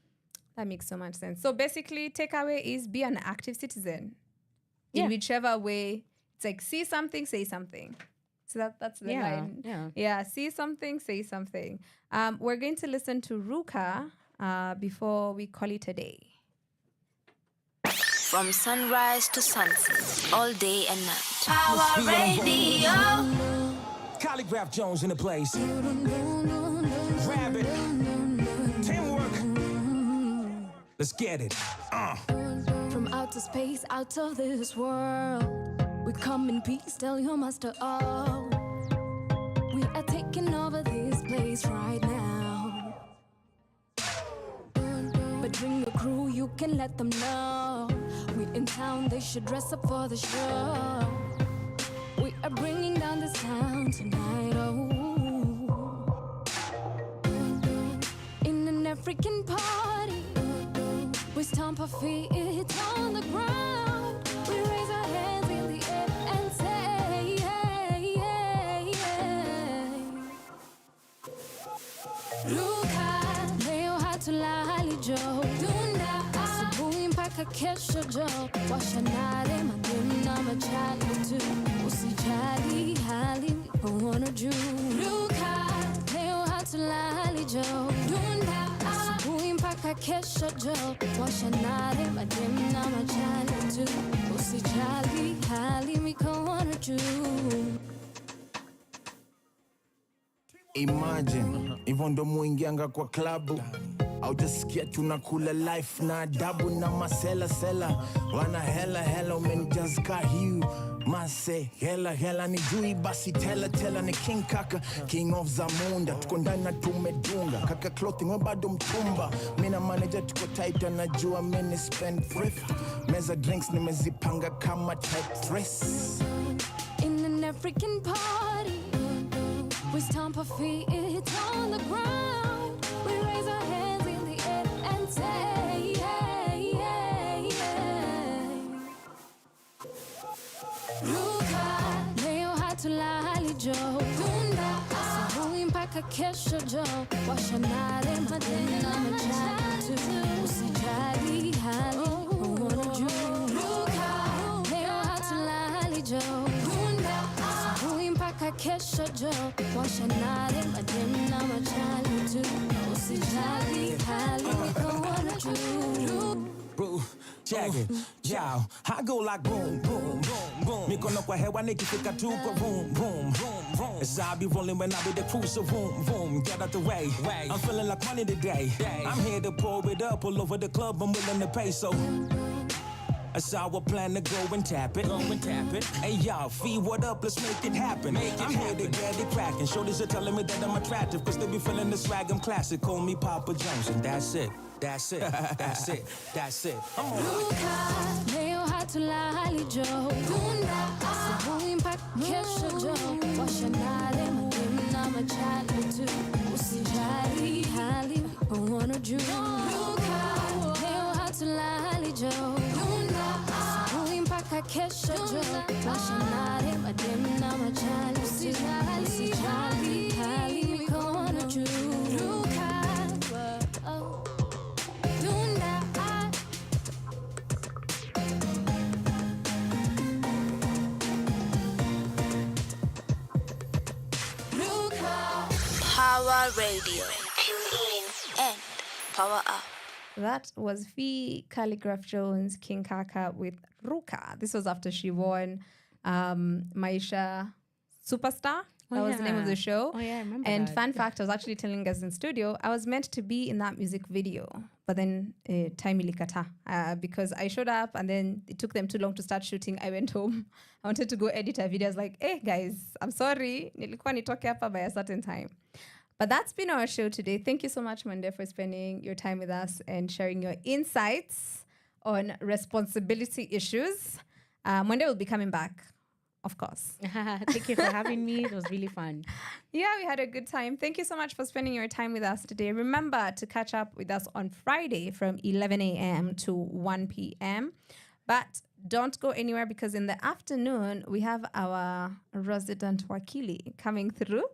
That makes so much sense. So basically, takeaway is be an active citizen. In whichever way. It's like, see something, say something. So that's the line. See something, say something. We're going to listen to Ruka before we call it a day. From sunrise to sunset, all day and night. Power Radio. Calligraph Jones in the place. Rabbit. Teamwork. Let's get it. From outer space, out of this world, we come in peace, tell your master all. We are taking over this place right now. But bring your crew, you can let them know. We in town, they should dress up for the show. We are bringing down this town tonight, oh. In an African party, we stomp our feet on the ground. We raise our hands in the air and say, hey, hey, hey. Luka, leo hatulali jo. Dunda, asubuhi mpaka kesho jo. Washanare madem na machali tu. Usijali hali mpono juu. Luka, leo hatulali jo. Dunda, asubuhi mpaka kesho jo. Washanare madem na machali tu. Usijali hali mikono juu. Imagine, hivyo ndo muingianga kwa klabu, aujasikia tunakula life na adabu na masela sela. Wana hela umenijazika hiu. Mase hela ni jui basi tela ni King Kaka, King of Zamunda. Tuko ndani na tumedunga kaka clothing we bado mtumba. Mina manager tuko tight anajua mini spend thrift. Meza drinks nimezipanga kama tight dress. In an African party, we stomp our feet on the ground. We raise our hands in the air and say, hey, hey, hey. Luka, leo hatulali jo. Dunda, asubuhi mpaka kesho jo. Washanare madem na machali tu. Usijali hali uono juu. Luka, joe washa nare madem na machali tu usijali hali kawana juu Bro, check it, yow. I go like boom, boom, boom, boom. Mikono kwa hewa nikifika tu kwa boom, boom, boom, boom. As I be rolling when I be the cruise, so boom, boom. Get out the way. I'm feeling like money today. I'm here to pour it up all over the club. I'm willing to pay, so that's how I plan to go and tap it. Hey y'all, fee what up, let's make it happen. I'm here to get it cracking. Shorties are telling me that I'm attractive, cause they be feeling the swag, I'm classic. Call me Papa Jones, and that's it. That's it, that's it, that's it. I'm on. Ruka, leo hatulali jo Dunda, asubuhi mpaka kesho jo washa nare madem na machali tu usijali hali kawana juu Ruka, leo hatulali jo Kesho jo, washa nare madem na machali usijali hali kawana juu Ruka, dunda Ruka Power Radio. Tune in and power up. That was Fee Calligraph Jones, King Kaka with Ruka. This was after she won Maisha Superstar. That was the name of the show. Oh, yeah, I remember And that. fun fact, I was actually telling us in studio, I was meant to be in that music video. But then time ilikata because I showed up and then it took them too long to start shooting. I went home. I wanted to go edit a video. I was like, hey, guys, I'm sorry. Nilikuwa nitoke hapa by a certain time. But that's been our show today. Thank you so much, Mwende, for spending your time with us and sharing your insights on responsibility issues. Mwende will be coming back, of course. Thank you for having me. It was really fun. Yeah, we had a good time. Thank you so much for spending your time with us today. Remember to catch up with us on Friday from 11 a.m. to 1 p.m. But don't go anywhere because in the afternoon, we have our resident wakili coming through.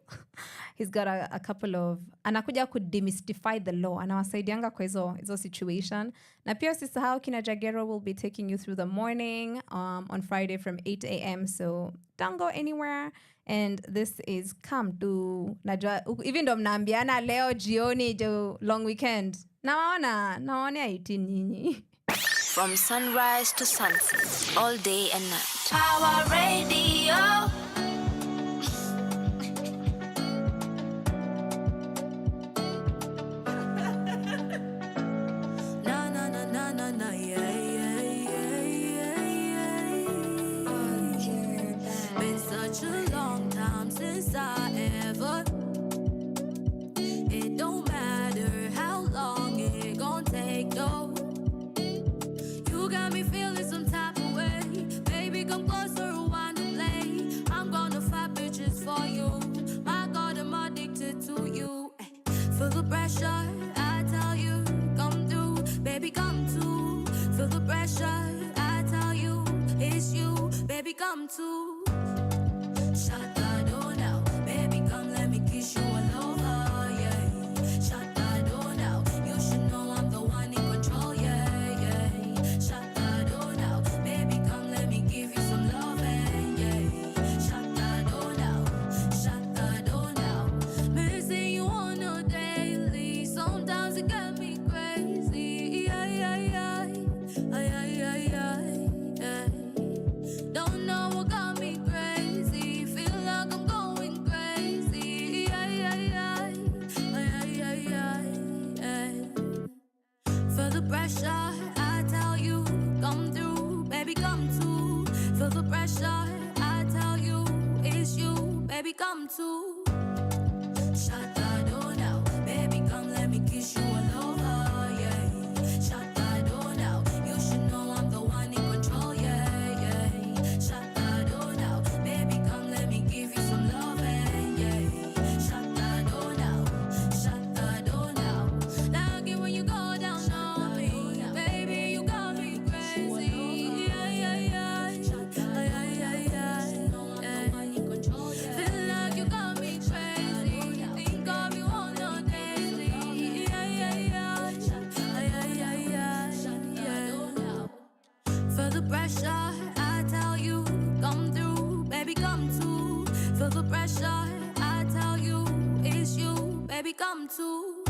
He's got a couple of... Anakuja could demystify the law. Anawasaidianga kwa hizo situation. Na pia usisahau kina Jagero will be taking you through the morning on Friday from 8 a.m. So don't go anywhere. And this is Come to... Najua, even though mnaambiana leo jioni jo long weekend. Nawaonea iti nyinyi. From sunrise to sunset, all day and night. Power Radio. Been such a long time since I ever. It don't matter how long it gon' take though. You got me feeling some type of way. Baby, come closer, rewind and play. I'm gonna fight bitches for you. My God, I'm addicted to you. Feel the pressure, I tell you, come through. Baby, come through. Feel the pressure, I tell you, it's you. Baby, come through. Shut the door now. Baby, come let me kiss you all over, yeah. Shut the door now. You should know I'm the one in control, yeah, yeah. Shut the door now. Baby, come let me give you some love, yeah. Shut the door now. Shut the door now. Missing you on a daily. Sometimes it got me crazy, yeah, yeah, yeah. Yeah, yeah, yeah, yeah. Don't know what got me crazy. Feel like I'm going crazy. Yeah, yeah, yeah. Yeah, yeah, yeah, yeah. Feel the pressure, I tell you, come through. Baby, come through. Feel the pressure, I tell you, it's you. Baby, come through. Shut the door now. Baby, come let me kiss you all over, yeah. Shut the door now. You should know I'm the one in control, yeah, yeah. Shut the door now. Baby, come let me give you some love, yeah. Shut the door now. Shut the door now. Like it when you go down on me. Baby, you got me crazy. Yeah, yeah, yeah. Yeah, yeah, yeah, yeah. Feel like you got me crazy. Think of you on a daily. Yeah, yeah, yeah. Yeah, yeah, yeah, yeah. Feel the pressure, I tell you, come through. Baby, come through. Feel the pressure, we come to.